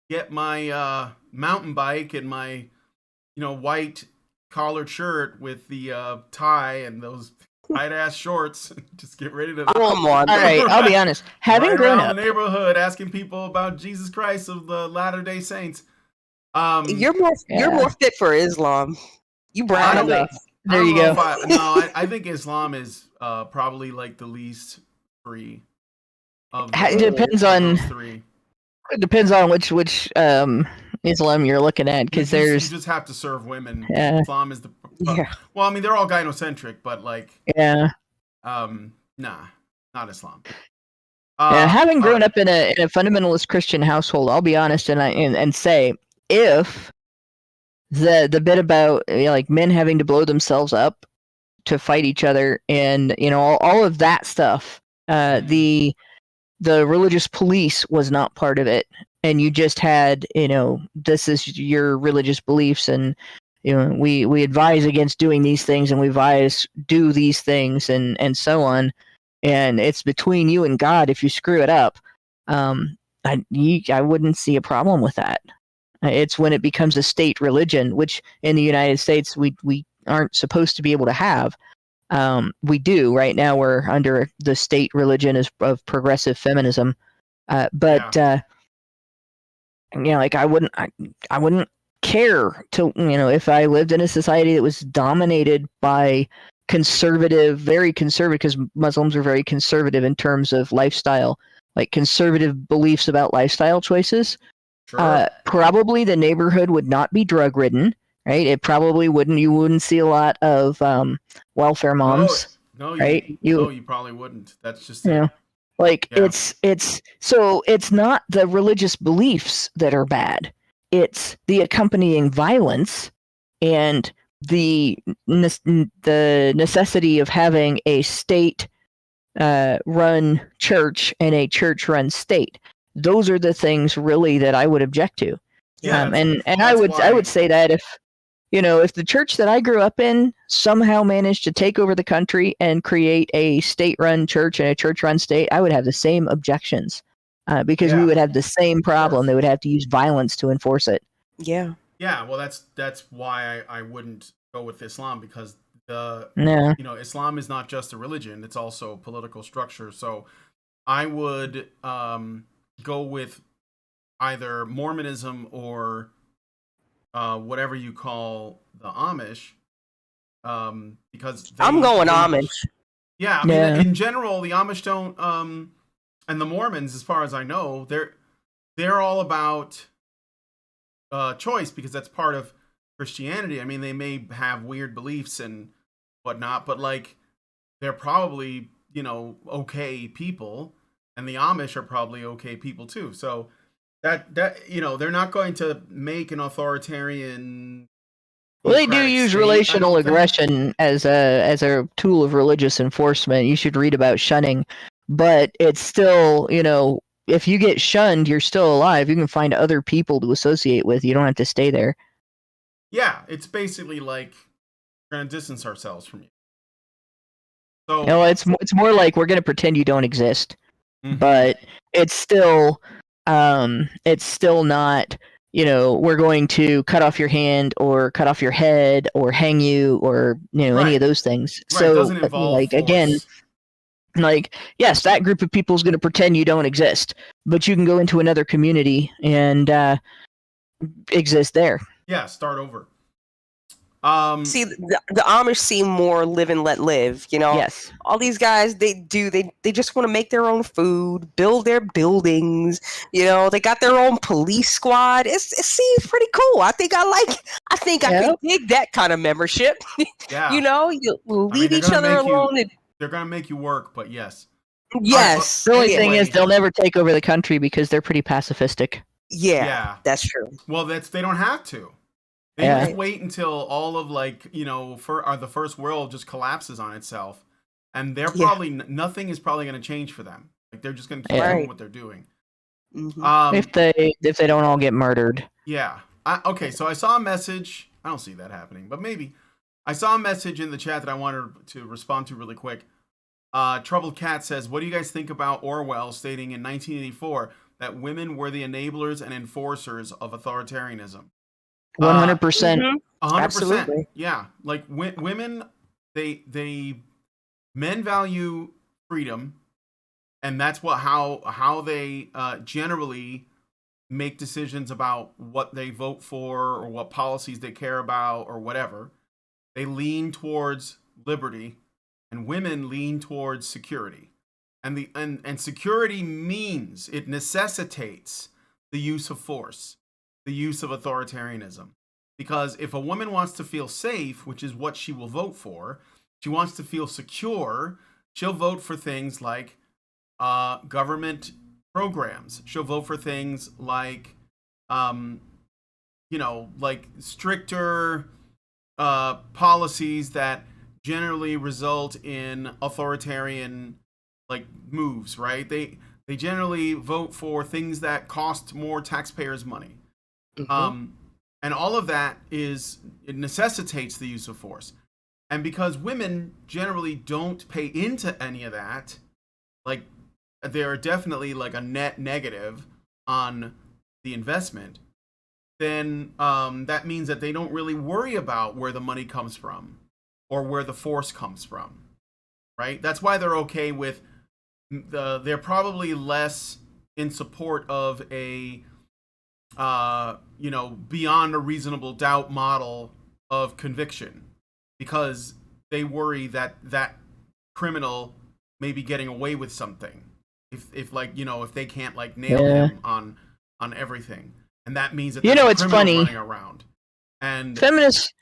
get my mountain bike and my white collared shirt with the tie and those tight ass shorts. Just get ready to. Come on. All right, I'll be honest. Having grown up the neighborhood, asking people about Jesus Christ of the Latter-day Saints. You're more fit for Islam. You brown enough. There you go. I think Islam is probably the least free. It depends on three. It depends on which Islam you're looking at, because you just have to serve women. Yeah. Islam is the well, I mean, they're all gynocentric, but nah, not Islam. Having grown up in a fundamentalist Christian household, I'll be honest and say, if the bit about men having to blow themselves up to fight each other, and all of that stuff, the religious police was not part of it, and you just had this is your religious beliefs, and we advise against doing these things, and we advise do these things, and so on, and it's between you and God if you screw it up. I wouldn't see a problem with that. It's when it becomes a state religion, which in the United States we aren't supposed to be able to have. We do right now. We're under the state religion of progressive feminism, but like I wouldn't care to, if I lived in a society that was dominated by very conservative, because Muslims are very conservative in terms of lifestyle, like conservative beliefs about lifestyle choices. Sure. Probably the neighborhood would not be drug ridden, right? It probably wouldn't. You wouldn't see a lot of welfare moms. No, right? You probably wouldn't. That's just it's not the religious beliefs that are bad. It's the accompanying violence and the necessity of having a state run church and a church run state. Those are the things really that I would object to. Yeah, and I would say that if the church that I grew up in somehow managed to take over the country and create a state-run church and a church-run state, I would have the same objections because we would have the same problem. They would have to use violence to enforce it. Yeah. Yeah, well, that's why I wouldn't go with Islam, because Islam is not just a religion; it's also a political structure. So I would go with either Mormonism or whatever you call the Amish, because I'm going Amish. Yeah, I mean, in general, the Amish don't, and the Mormons, as far as I know, they're all about choice, because that's part of Christianity. I mean, they may have weird beliefs and whatnot, but like they're probably okay people, and the Amish are probably okay people too. So that they're not going to make an authoritarian. Well, they do use relational aggression as a tool of religious enforcement. You should read about shunning, but it's still, if you get shunned, you're still alive. You can find other people to associate with. You don't have to stay there. Yeah, it's basically like we're going to distance ourselves from you. So it's more like we're going to pretend you don't exist, but it's still not. We're going to cut off your hand or cut off your head or hang you or any of those things. Right. So It doesn't involve force. Again, yes, that group of people is going to pretend you don't exist, but you can go into another community and exist there. Yeah, start over. See, the Amish seem more live and let live. Yes. All these guys, they just want to make their own food, build their buildings. They got their own police squad. It seems pretty cool. I think I could dig that kind of membership. Yeah. You leave each other alone. They're gonna make you work, but yes. Yes. The only thing is they'll never take over the country because they're pretty pacifistic. Yeah. That's true. Well, they don't have to. They just wait until all of the first world just collapses on itself, and they're probably nothing is probably going to change for them. Like they're just going to keep doing what they're doing. Mm-hmm. If they don't all get murdered. Yeah. Okay. So I saw a message. I don't see that happening, but maybe I saw a message in the chat that I wanted to respond to really quick. Troubled Cat says, "What do you guys think about Orwell stating in 1984 that women were the enablers and enforcers of authoritarianism?" 100%. 100%. Yeah. Like women, men value freedom, and that's how they generally make decisions about what they vote for or what policies they care about or whatever. They lean towards liberty, and women lean towards security. And security means it necessitates the use of force, the use of authoritarianism. Because if a woman wants to feel safe, which is what she will vote for, she wants to feel secure, she'll vote for things like government programs. She'll vote for things like, like stricter policies that generally result in authoritarian moves, right? They generally vote for things that cost more taxpayers' money. And all of that it necessitates the use of force. And because women generally don't pay into any of that, they're definitely a net negative on the investment. then that means that they don't really worry about where the money comes from or where the force comes from, right? That's why they're okay with they're probably less in support of a beyond a reasonable doubt model of conviction, because they worry that that criminal may be getting away with something if they can't like nail him on everything, and that means that there's a it's criminal funny running around. And feminists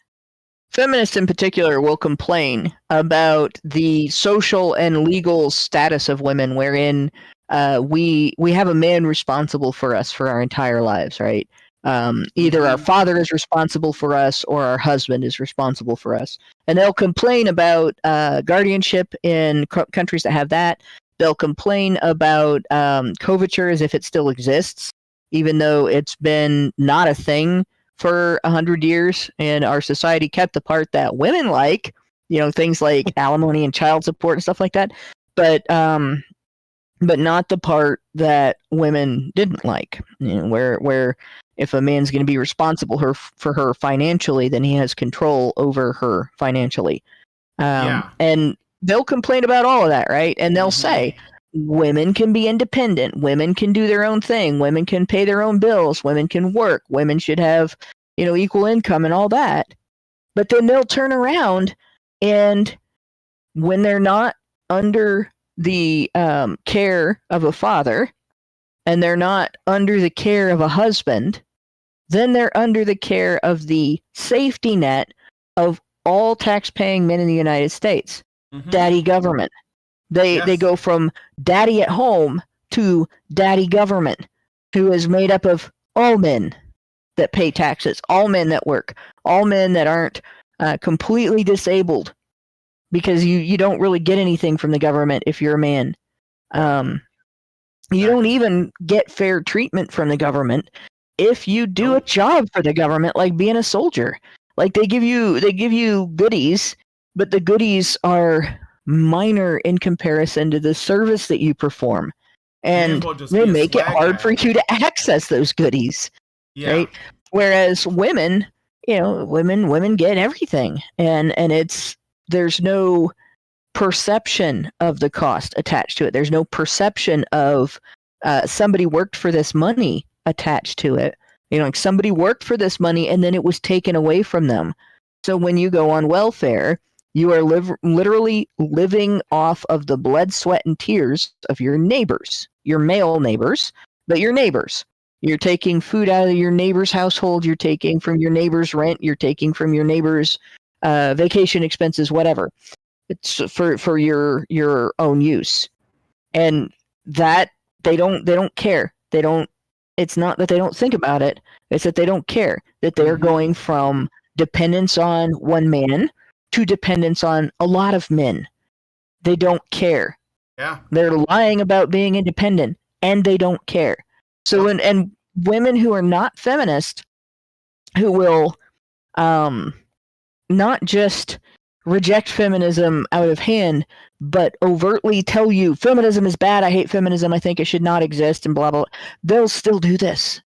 in particular will complain about the social and legal status of women, wherein we have a man responsible for us for our entire lives, right? Either our father is responsible for us or our husband is responsible for us. And they'll complain about guardianship in countries that have that. They'll complain about coverture as if it still exists, even though it's been not a thing for 100 years, and our society kept the part that women like, things like alimony and child support and stuff like that, but not the part that women didn't like, where if a man's going to be responsible for her financially, then he has control over her financially. And they'll complain about all of that, right? And they'll say, women can be independent. Women can do their own thing. Women can pay their own bills. Women can work. Women should have, equal income and all that. But then they'll turn around, and when they're not under the care of a father, and they're not under the care of a husband, then they're under the care of the safety net of all tax-paying men in the United States. Daddy government. They go from daddy at home to daddy government, who is made up of all men that pay taxes, all men that work, all men that aren't completely disabled, because you don't really get anything from the government if you're a man. You don't even get fair treatment from the government if you do a job for the government, like being a soldier. Like they give you goodies, but the goodies are minor in comparison to the service that you perform, and they make it hard for you to access those goodies, right? Whereas women, women get everything, and there's no perception of the cost attached to it. There's no perception of somebody worked for this money attached to it. Like somebody worked for this money and then it was taken away from them. So when you go on welfare, you are literally living off of the blood, sweat, and tears of your neighbors, your male neighbors, but your neighbors. You're taking food out of your neighbor's household. You're taking from your neighbor's rent. You're taking from your neighbor's vacation expenses, whatever. It's for your own use, and that they don't care. They don't. It's not that they don't think about it. It's that they don't care that they're going from dependence on one man to dependence on a lot of men. They don't care. Yeah. They're lying about being independent, and they don't care. So, and women who are not feminist, who will not just reject feminism out of hand, but overtly tell you feminism is bad, I hate feminism, I think it should not exist, and blah, blah, blah. They'll still do this.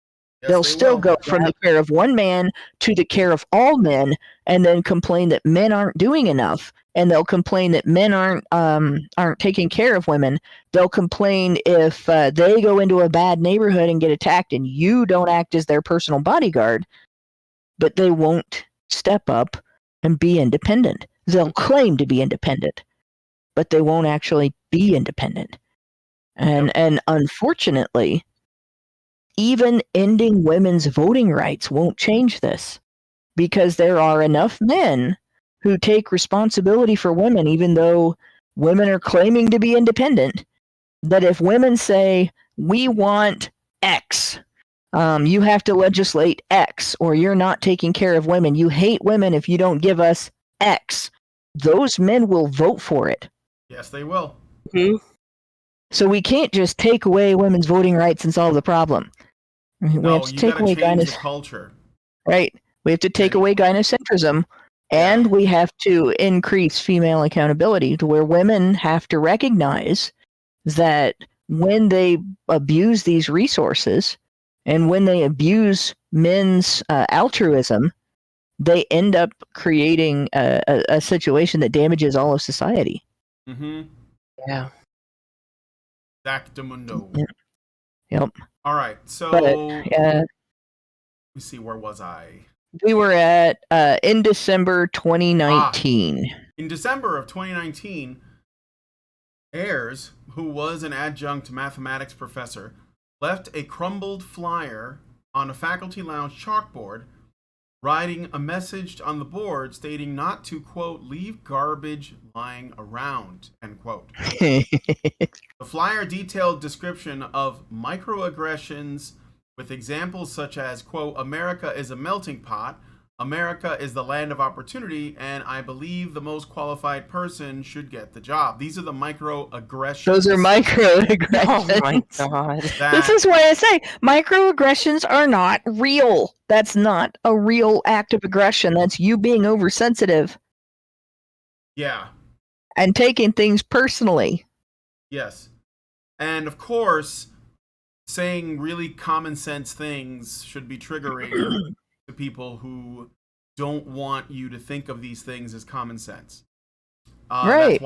Yes, They'll still go from the care of one man to the care of all men, and then complain that men aren't doing enough. And they'll complain that men aren't taking care of women. They'll complain if they go into a bad neighborhood and get attacked and you don't act as their personal bodyguard. But they won't step up and be independent. They'll claim to be independent, but they won't actually be independent. And unfortunately, even ending women's voting rights won't change this, because there are enough men who take responsibility for women, even though women are claiming to be independent, that if women say, we want X, you have to legislate X, or you're not taking care of women, you hate women if you don't give us X, those men will vote for it. Yes, they will. Mm-hmm. So we can't just take away women's voting rights and solve the problem. We have to take away the culture. Right. We have to take away gynocentrism, and we have to increase female accountability to where women have to recognize that when they abuse these resources And when they abuse men's altruism, they end up creating a situation that damages all of society. Mm-hmm. Yeah. Exactamundo. Yep. All right, so But let me see, where was I? we were at in December 2019. In December of 2019, Ayers, who was an adjunct mathematics professor, left a crumbled flyer on a faculty lounge chalkboard, writing a message on the board stating not to, quote, leave garbage lying around, end quote. The flyer detailed description of microaggressions with examples such as, quote, America is a melting pot, America is the land of opportunity, and I believe the most qualified person should get the job. These are the microaggressions. Those are microaggressions. Oh my god. This is why I say microaggressions are not real. That's not a real act of aggression. That's you being oversensitive. Yeah. And taking things personally. Yes. And of course, saying really common sense things should be triggering to people who don't want you to think of these things as common sense. Right.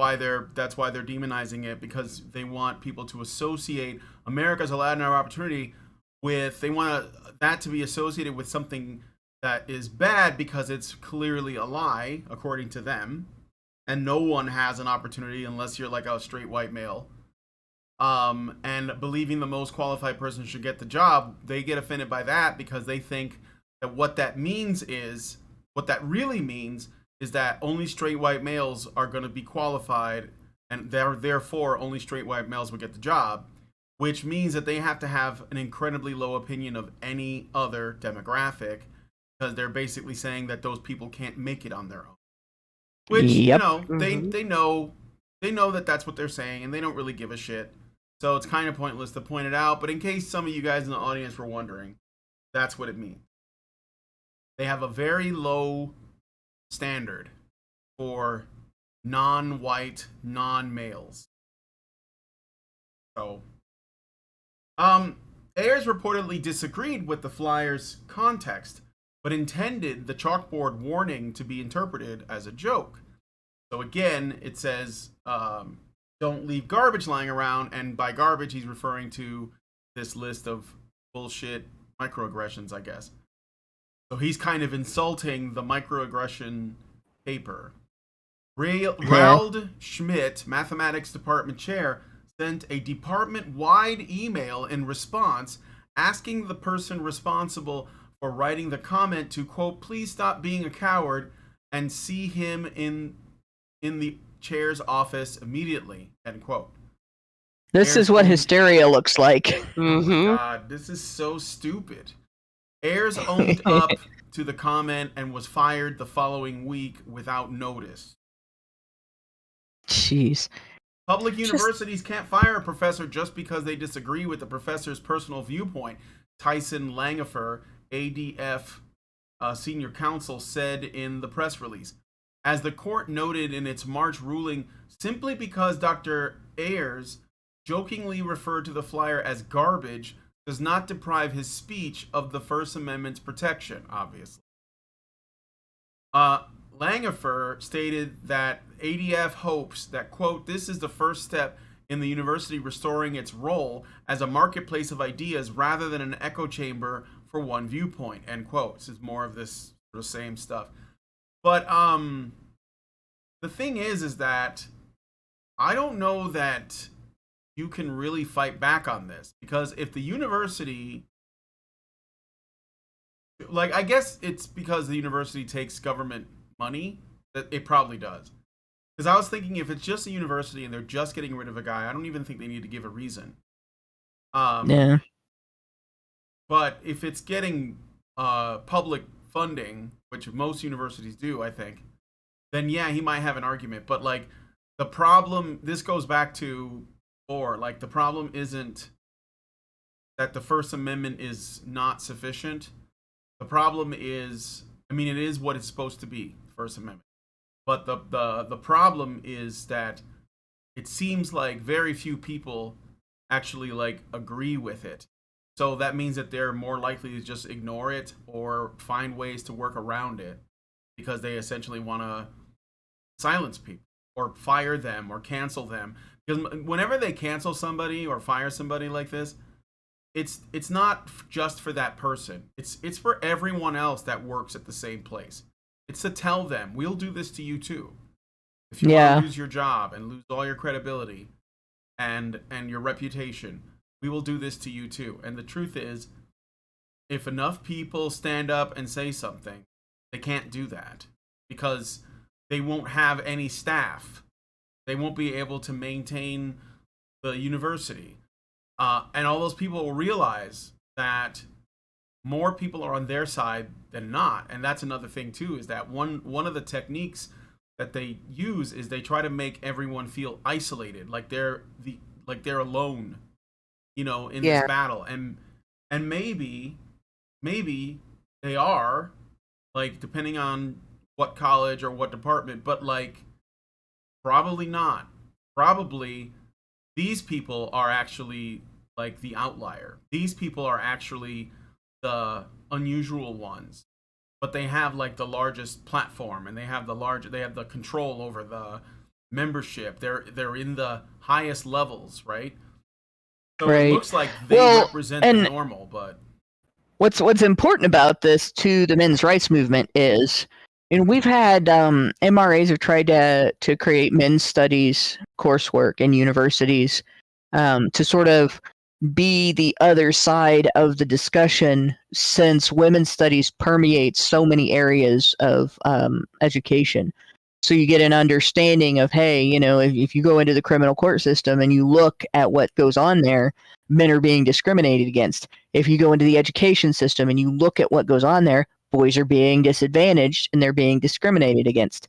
That's why they're demonizing it, because they want people to associate America's a land of opportunity with, they want that to be associated with something that is bad because it's clearly a lie according to them, and no one has an opportunity unless you're like a straight white male. And believing the most qualified person should get the job, they get offended by that because they think that what that really means is that only straight white males are going to be qualified, and therefore only straight white males will get the job, which means that they have to have an incredibly low opinion of any other demographic, because they're basically saying that those people can't make it on their own. Which, Yep. They know that that's what they're saying, and they don't really give a shit. So it's kind of pointless to point it out, but in case some of you guys in the audience were wondering, that's what it means. They have a very low standard for non-white, non-males. So, Ayers reportedly disagreed with the flyer's context, but intended the chalkboard warning to be interpreted as a joke. So again, it says, don't leave garbage lying around, and by garbage, he's referring to this list of bullshit microaggressions, I guess. So he's kind of insulting the microaggression paper. Rauld Schmidt, mathematics department chair, sent a department-wide email in response asking the person responsible for writing the comment to, quote, please stop being a coward and see him in the chair's office immediately, end quote. This is what hysteria looks like. Mm-hmm. God, this is so stupid. Ayers owned up to the comment and was fired the following week without notice. Jeez. Public universities can't fire a professor just because they disagree with the professor's personal viewpoint, Tyson Langefer, ADF senior counsel, said in the press release. As the court noted in its March ruling, simply because Dr. Ayers jokingly referred to the flyer as garbage does not deprive his speech of the First Amendment's protection, obviously. Langefer stated that ADF hopes that, quote, this is the first step in the university restoring its role as a marketplace of ideas rather than an echo chamber for one viewpoint, end quote. This is more of this sort of same stuff. But the thing is that I don't know that you can really fight back on this, because if the university, like, I guess it's because the university takes government money, that it probably does. Because I was thinking, if it's just a university and they're just getting rid of a guy, I don't even think they need to give a reason. Yeah. But if it's getting public funding, which most universities do, I think, then yeah, he might have an argument. But like, the problem, this goes back to, or like, the problem isn't that the First Amendment is not sufficient. The problem is, I mean, it is what it's supposed to be, First Amendment. But the problem is that it seems like very few people actually like agree with it. So that means that they're more likely to just ignore it or find ways to work around it because they essentially want to silence people or fire them or cancel them. Because whenever they cancel somebody or fire somebody like this, it's not just for that person. It's for everyone else that works at the same place. It's to tell them, we'll do this to you too. If you want to lose your job and lose all your credibility and your reputation, we will do this to you too. And the truth is, if enough people stand up and say something, they can't do that because they won't have any staff. They won't be able to maintain the university. And all those people will realize that more people are on their side than not. And that's another thing too, is that one of the techniques that they use is they try to make everyone feel isolated, like they're alone, in this battle. And maybe they are, like, depending on what college or what department, but like probably not. Probably these people are actually like the outlier. These people are actually the unusual ones, but they have like the largest platform and they have the control over the membership. They're in the highest levels, right? So it looks like they represent the normal, but what's important about this to the men's rights movement is, we've had MRAs have tried to create men's studies coursework in universities to sort of be the other side of the discussion, since women's studies permeates so many areas of education. So you get an understanding of, hey, if you go into the criminal court system and you look at what goes on there, men are being discriminated against. If you go into the education system and you look at what goes on there, boys are being disadvantaged and they're being discriminated against.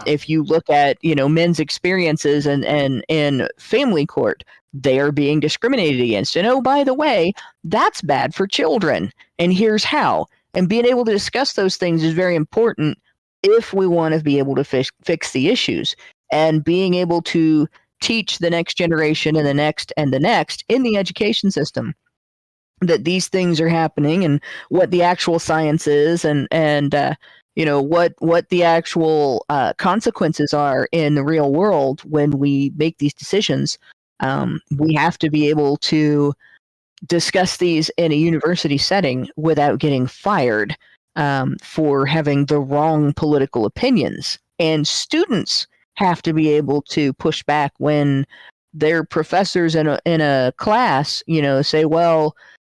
If you look at, men's experiences and in family court, they are being discriminated against. And oh, by the way, that's bad for children. And here's how. And being able to discuss those things is very important if we want to be able to fix the issues. And being able to teach the next generation and the next and the next in the education system that these things are happening and what the actual science is and what the actual consequences are in the real world when we make these decisions. We have to be able to discuss these in a university setting without getting fired for having the wrong political opinions. And students have to be able to push back when their professors in a class, say, well,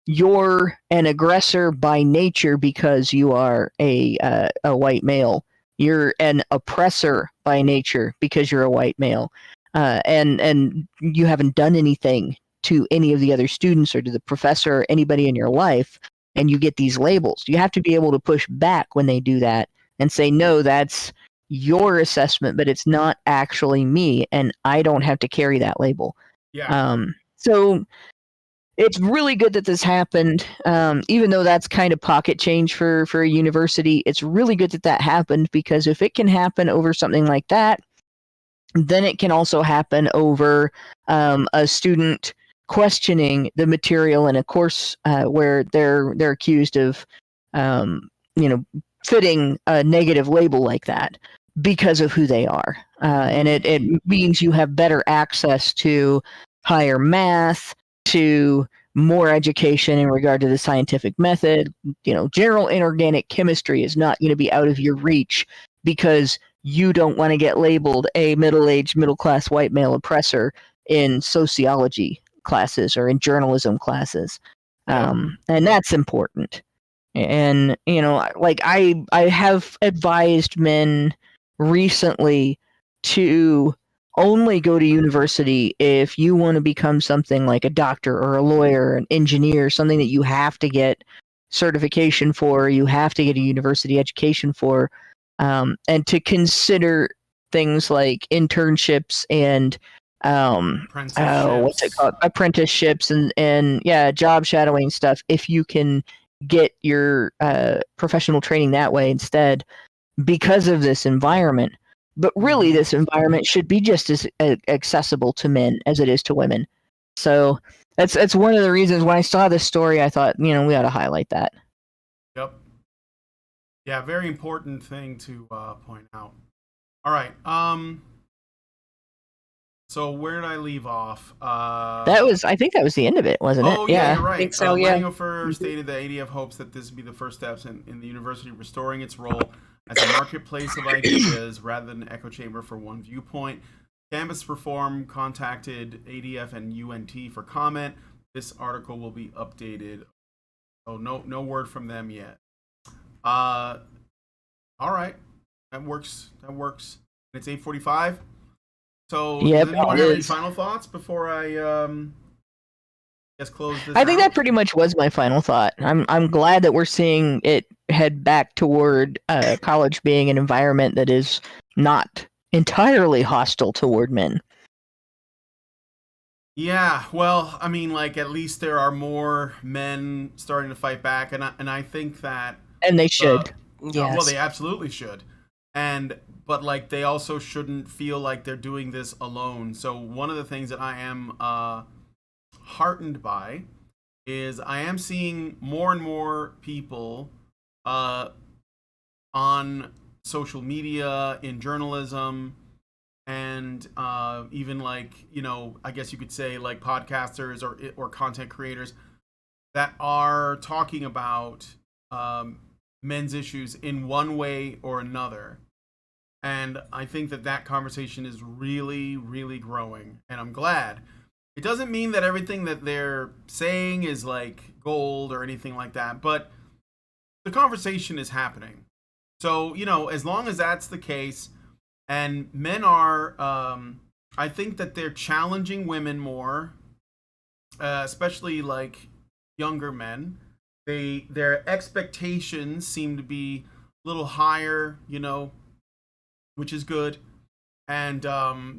you're an aggressor by nature because you are a white male. You're an oppressor by nature because you're a white male. And you haven't done anything to any of the other students or to the professor or anybody in your life, and you get these labels. You have to be able to push back when they do that and say, no, that's your assessment, but it's not actually me, and I don't have to carry that label. So it's really good that this happened, even though that's kind of pocket change for a university. It's really good that happened, because if it can happen over something like that, then it can also happen over a student questioning the material in a course where they're accused of, fitting a negative label like that because of who they are. And it means you have better access to higher math, to more education in regard to the scientific method. General inorganic chemistry is not going to be out of your reach because you don't want to get labeled a middle-aged, middle-class white male oppressor in sociology classes or in journalism classes. And that's important. And, I have advised men recently to only go to university if you want to become something like a doctor or a lawyer, an engineer, something that you have to get certification for, you have to get a university education for, and to consider things like internships and what's it called? Apprenticeships and job shadowing stuff, if you can get your professional training that way instead, because of this environment. But really, this environment should be just as accessible to men as it is to women. So That's one of the reasons when I saw this story, I thought, we ought to highlight that. Yep. Yeah, very important thing to point out. All right. So where did I leave off? I think that was the end of it, wasn't it? Oh yeah, you're right. I think so, yeah. Langenhofer stated that ADF hopes that this would be the first steps in the university restoring its role as a marketplace of ideas rather than an echo chamber for one viewpoint. Campus Reform contacted ADF and UNT for comment. This article will be updated. Oh, no word from them yet. All right, that works. It's 8:45. So, Yep, does anyone have any is. final thoughts before I guess close this? I think out? that pretty much was my final thought. I'm glad that we're seeing it head back toward college being an environment that is not entirely hostile toward men. Yeah, well, I mean, like at least there are more men starting to fight back, and I think that And they should. Yes. well, they absolutely should, but like they also shouldn't feel like they're doing this alone. So one of the things that I am heartened by is I am seeing more and more people on social media, in journalism, and even like I guess you could say like podcasters or content creators that are talking about men's issues in one way or another. And I think that conversation is really, really growing, and I'm glad. It doesn't mean that everything that they're saying is like gold or anything like that, but the conversation is happening. So, as long as that's the case, and men are, I think that they're challenging women more, especially like younger men. Their expectations seem to be a little higher, which is good. And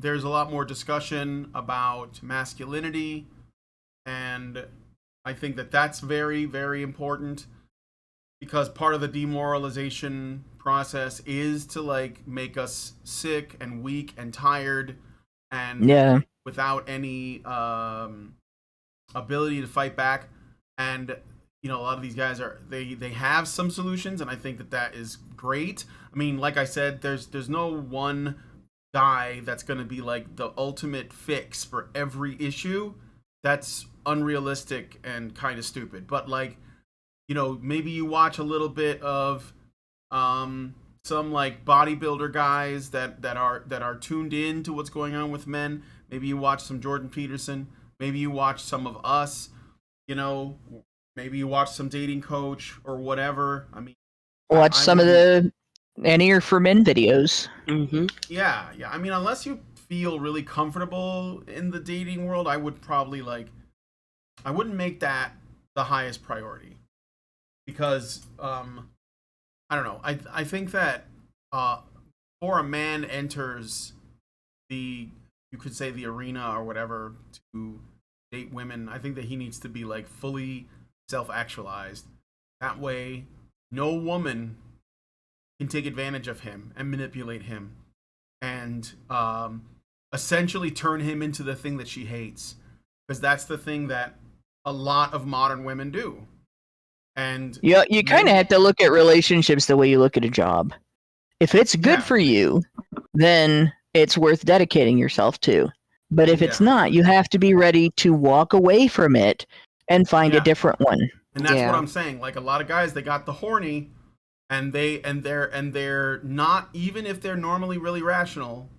there's a lot more discussion about masculinity, and I think that that's very, very important, because part of the demoralization process is to like make us sick and weak and tired and without any ability to fight back. And a lot of these guys they have some solutions, and I think that is great. I mean, like I said, there's no one guy that's going to be like the ultimate fix for every issue. That's unrealistic and kind of stupid. But like, maybe you watch a little bit of some like bodybuilder guys that are tuned in to what's going on with men. Maybe you watch some Jordan Peterson. Maybe you watch some of us. Maybe you watch some dating coach or whatever. I mean, watch some of the Any Are For Men videos. Mm-hmm. Yeah. I mean, unless you feel really comfortable in the dating world, I would probably I wouldn't make that the highest priority, because I don't know. I think that before a man enters you could say the arena or whatever to date women, I think that he needs to be like fully self-actualized. That way, no woman can take advantage of him and manipulate him and essentially turn him into the thing that she hates, because that's the thing that a lot of modern women do. And you kind of have to look at relationships the way you look at a job. If it's good for you, then it's worth dedicating yourself to. But if it's not, you have to be ready to walk away from it and find a different one. And that's what I'm saying. Like a lot of guys, they got the horny, and they're not, even if they're normally really rational,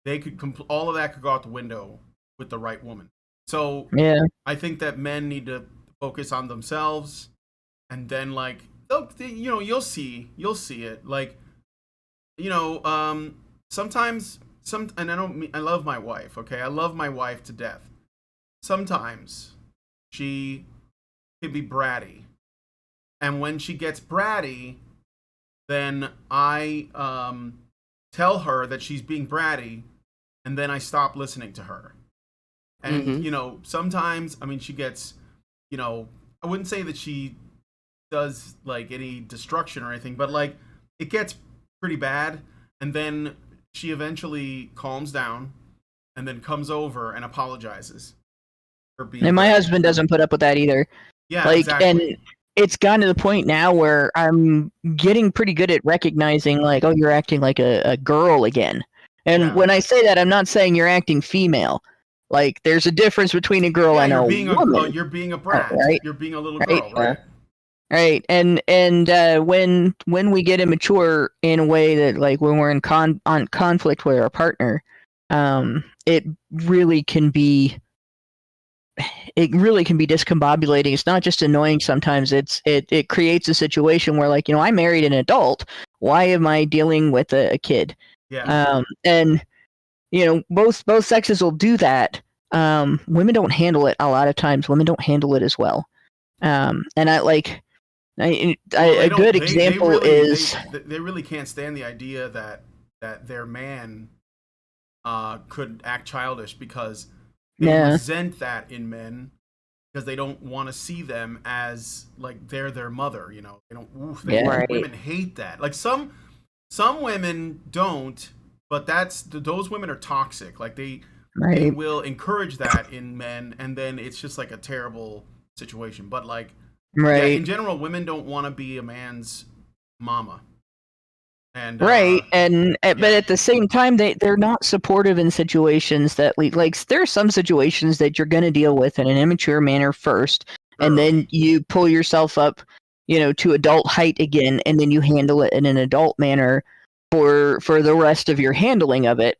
they could all of that could go out the window with the right woman. So I think that men need to focus on themselves, and then like you'll see it. Like sometimes and I love my wife. Okay, I love my wife to death. Sometimes she can be bratty, and when she gets bratty, then I tell her that she's being bratty, and then I stop listening to her. And sometimes, I mean, she gets, I wouldn't say that she does like any destruction or anything, but like it gets pretty bad, and then she eventually calms down and then comes over and apologizes. for being. And my husband doesn't put up with that either. Yeah, exactly. And it's gotten to the point now where I'm getting pretty good at recognizing, like, oh, you're acting like a girl again. And when I say that, I'm not saying you're acting female. Like, there's a difference between a girl and a woman. You're being a brat. Right? You're being a little girl, right? Right. And when we get immature in a way that, like, when we're on conflict with our partner, it really can be discombobulating. It's not just annoying sometimes. It creates a situation where, like, I married an adult. Why am I dealing with a kid? Yeah. And both sexes will do that. Women don't handle it a lot of times. Women don't handle it as well. And a good example is they really can't stand the idea that their man could act childish, because they resent that in men, because they don't want to see them as, like, they're their mother. They don't. Women hate that. Like, some women don't, but those women are toxic. Like, they will encourage that in men, and then it's just like a terrible situation. But, like, in general, women don't want to be a man's mama. And but at the same time, they're not supportive in situations that, like, there are some situations that you're going to deal with in an immature manner first, and then you pull yourself up, to adult height again, and then you handle it in an adult manner for the rest of your handling of it.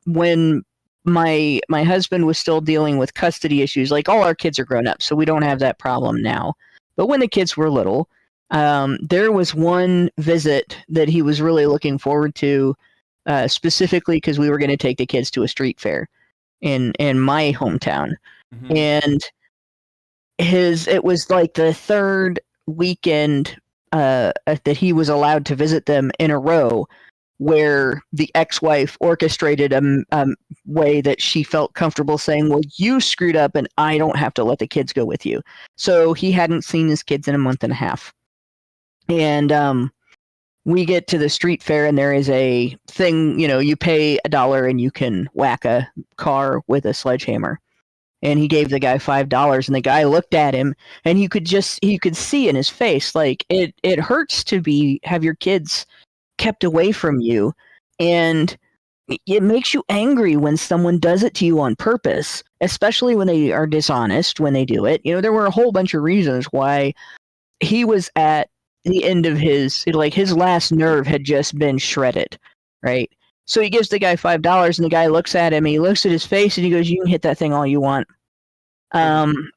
When my husband was still dealing with custody issues, like, all our kids are grown up, so we don't have that problem now. But when the kids were little, there was one visit that he was really looking forward to, specifically because we were going to take the kids to a street fair in my hometown. Mm-hmm. And it was like the third weekend that he was allowed to visit them in a row, where the ex-wife orchestrated a way that she felt comfortable saying, well, you screwed up and I don't have to let the kids go with you. So he hadn't seen his kids in a month and a half. And we get to the street fair, and there is a thing, you pay $1 and you can whack a car with a sledgehammer. And he gave the guy $5, and the guy looked at him, and you could see in his face, like, it hurts to have your kids kept away from you, and it makes you angry when someone does it to you on purpose, especially when they are dishonest when they do it. There were a whole bunch of reasons why he was at the end of his last nerve had just been shredded, right? So he gives the guy $5, and the guy looks at him, he looks at his face, and he goes, you can hit that thing all you want. And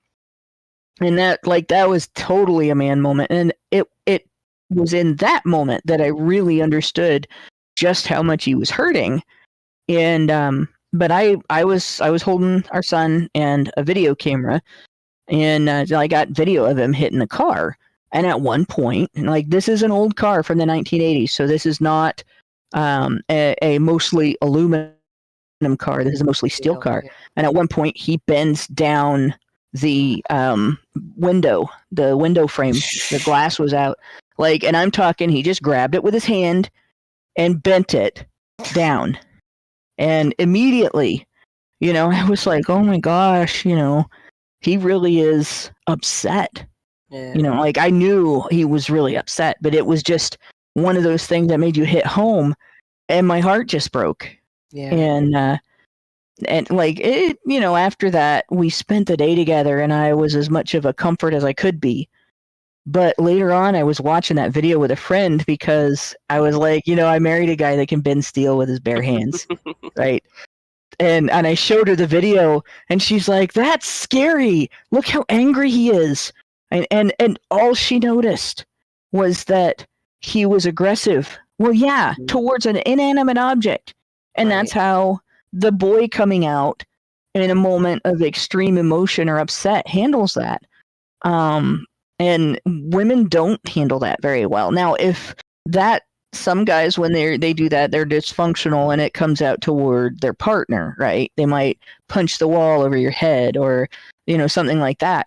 that was totally a man moment. And it was in that moment that I really understood just how much he was hurting. And but I was holding our son and a video camera, and I got video of him hitting the car. And at one point, like, this is an old car from the 1980s, so this is not a mostly aluminum car. This is a mostly steel car. Yeah. And at one point, he bends down the window frame. The glass was out. Like, and I'm talking, he just grabbed it with his hand and bent it down. And immediately, I was like, oh my gosh, he really is upset. Yeah. Like, I knew he was really upset, but it was just one of those things that made you hit home, and my heart just broke. Yeah. And like, it, after that, we spent the day together, and I was as much of a comfort as I could be. But later on, I was watching that video with a friend, because I was like, I married a guy that can bend steel with his bare hands, right? And I showed her the video, and she's like, that's scary. Look how angry he is. And all she noticed was that he was aggressive. Well, yeah, towards an inanimate object. And that's how the boy coming out in a moment of extreme emotion or upset handles that. And women don't handle that very well. Now, if some guys, when they do that, they're dysfunctional, and it comes out toward their partner, right? They might punch the wall over your head, or, something like that.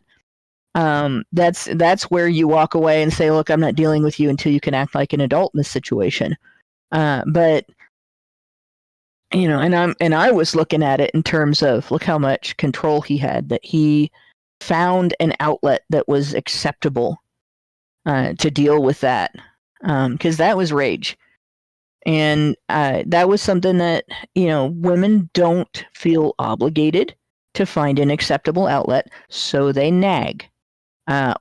That's where you walk away and say, look, I'm not dealing with you until you can act like an adult in this situation. But you know, and I was looking at it in terms of look how much control he had, that he found an outlet that was acceptable to deal with that, because that was rage. And that was something that, you know, women don't feel obligated to find an acceptable outlet, so they nag,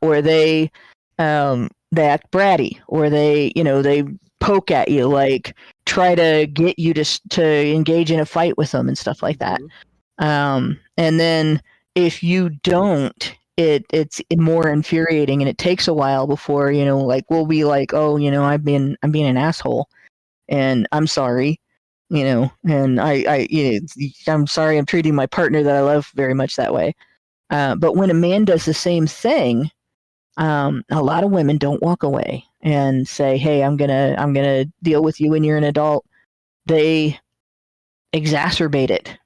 or they act bratty, or they, you know, they poke at you, like try to get you to engage in a fight with them and stuff like that. And then if you don't, it's more infuriating, and it takes a while before, you know, like we'll be like, oh, you know, I'm being an asshole, and I'm sorry, you know, and you know, I'm sorry, I'm treating my partner that I love very much that way. But when a man does the same thing, a lot of women don't walk away and say, hey, I'm gonna deal with you when you're an adult. They exacerbate it.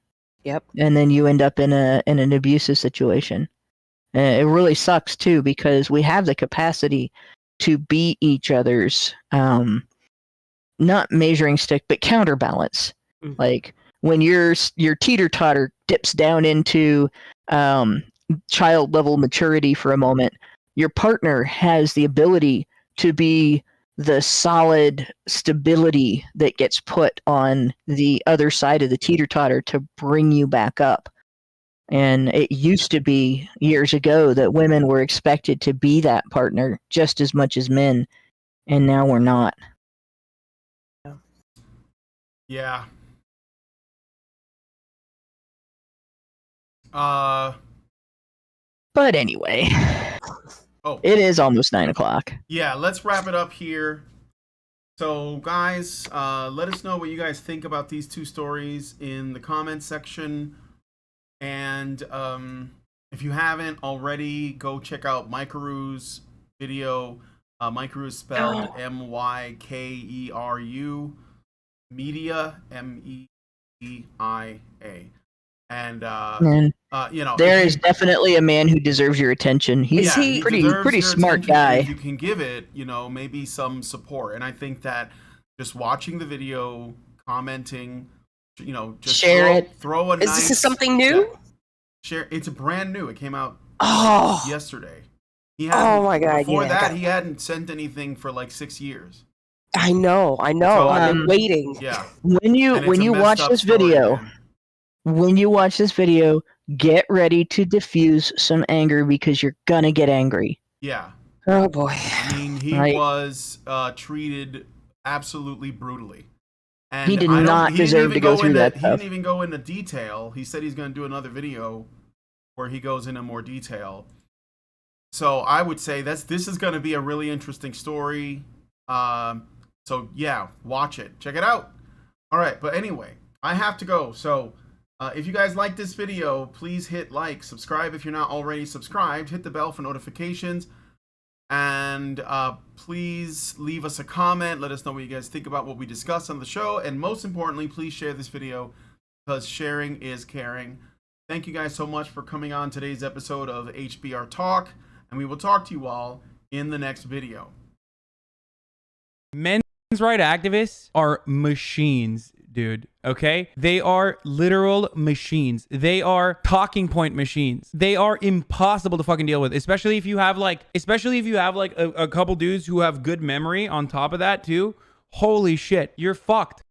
Yep. And then you end up in an abusive situation. It really sucks too, because we have the capacity to be each other's not measuring stick, but counterbalance. Mm-hmm. Like when your teeter-totter dips down into child level maturity for a moment, your partner has the ability to be the solid stability that gets put on the other side of the teeter-totter to bring you back up. And it used to be years ago that women were expected to be that partner just as much as men, and now we're not. Yeah. But anyway, oh, it is almost 9:00. Yeah, let's wrap it up here. So, guys, let us know what you guys think about these two stories in the comments section. And if you haven't already, go check out Microaggression's video. Microaggression spelled Mykeru. Media, MEEIA. And you know, there is definitely a man who deserves your attention. He's he pretty smart guy. If you can give it, you know, maybe some support. And I think that just watching the video, commenting, you know, just share throw a Is nice, this something new? Yeah, share. It's a brand new. It came out yesterday. Oh my god! Before that, he hadn't sent anything for like 6 years. I know. So, I've been waiting. Yeah. When you watch this video, get ready to diffuse some anger, because you're gonna get angry. Yeah. Oh boy. I mean, he was treated absolutely brutally. And he did not deserve to go through that stuff. He didn't even go into detail. He said he's going to do another video where he goes into more detail. So I would say this is going to be a really interesting story. So yeah, watch it. Check it out. All right, but anyway, I have to go. So if you guys like this video, please hit like, subscribe if you're not already subscribed, hit the bell for notifications, and please leave us a comment. Let us know what you guys think about what we discussed on the show, and most importantly, please share this video, because sharing is caring. Thank you guys so much for coming on today's episode of HBR Talk, and we will talk to you all in the next video. Men's rights activists are machines, dude. Okay? They are literal machines. They are talking point machines. They are impossible to fucking deal with, especially if you have like a couple dudes who have good memory on top of that too. Holy shit, you're fucked.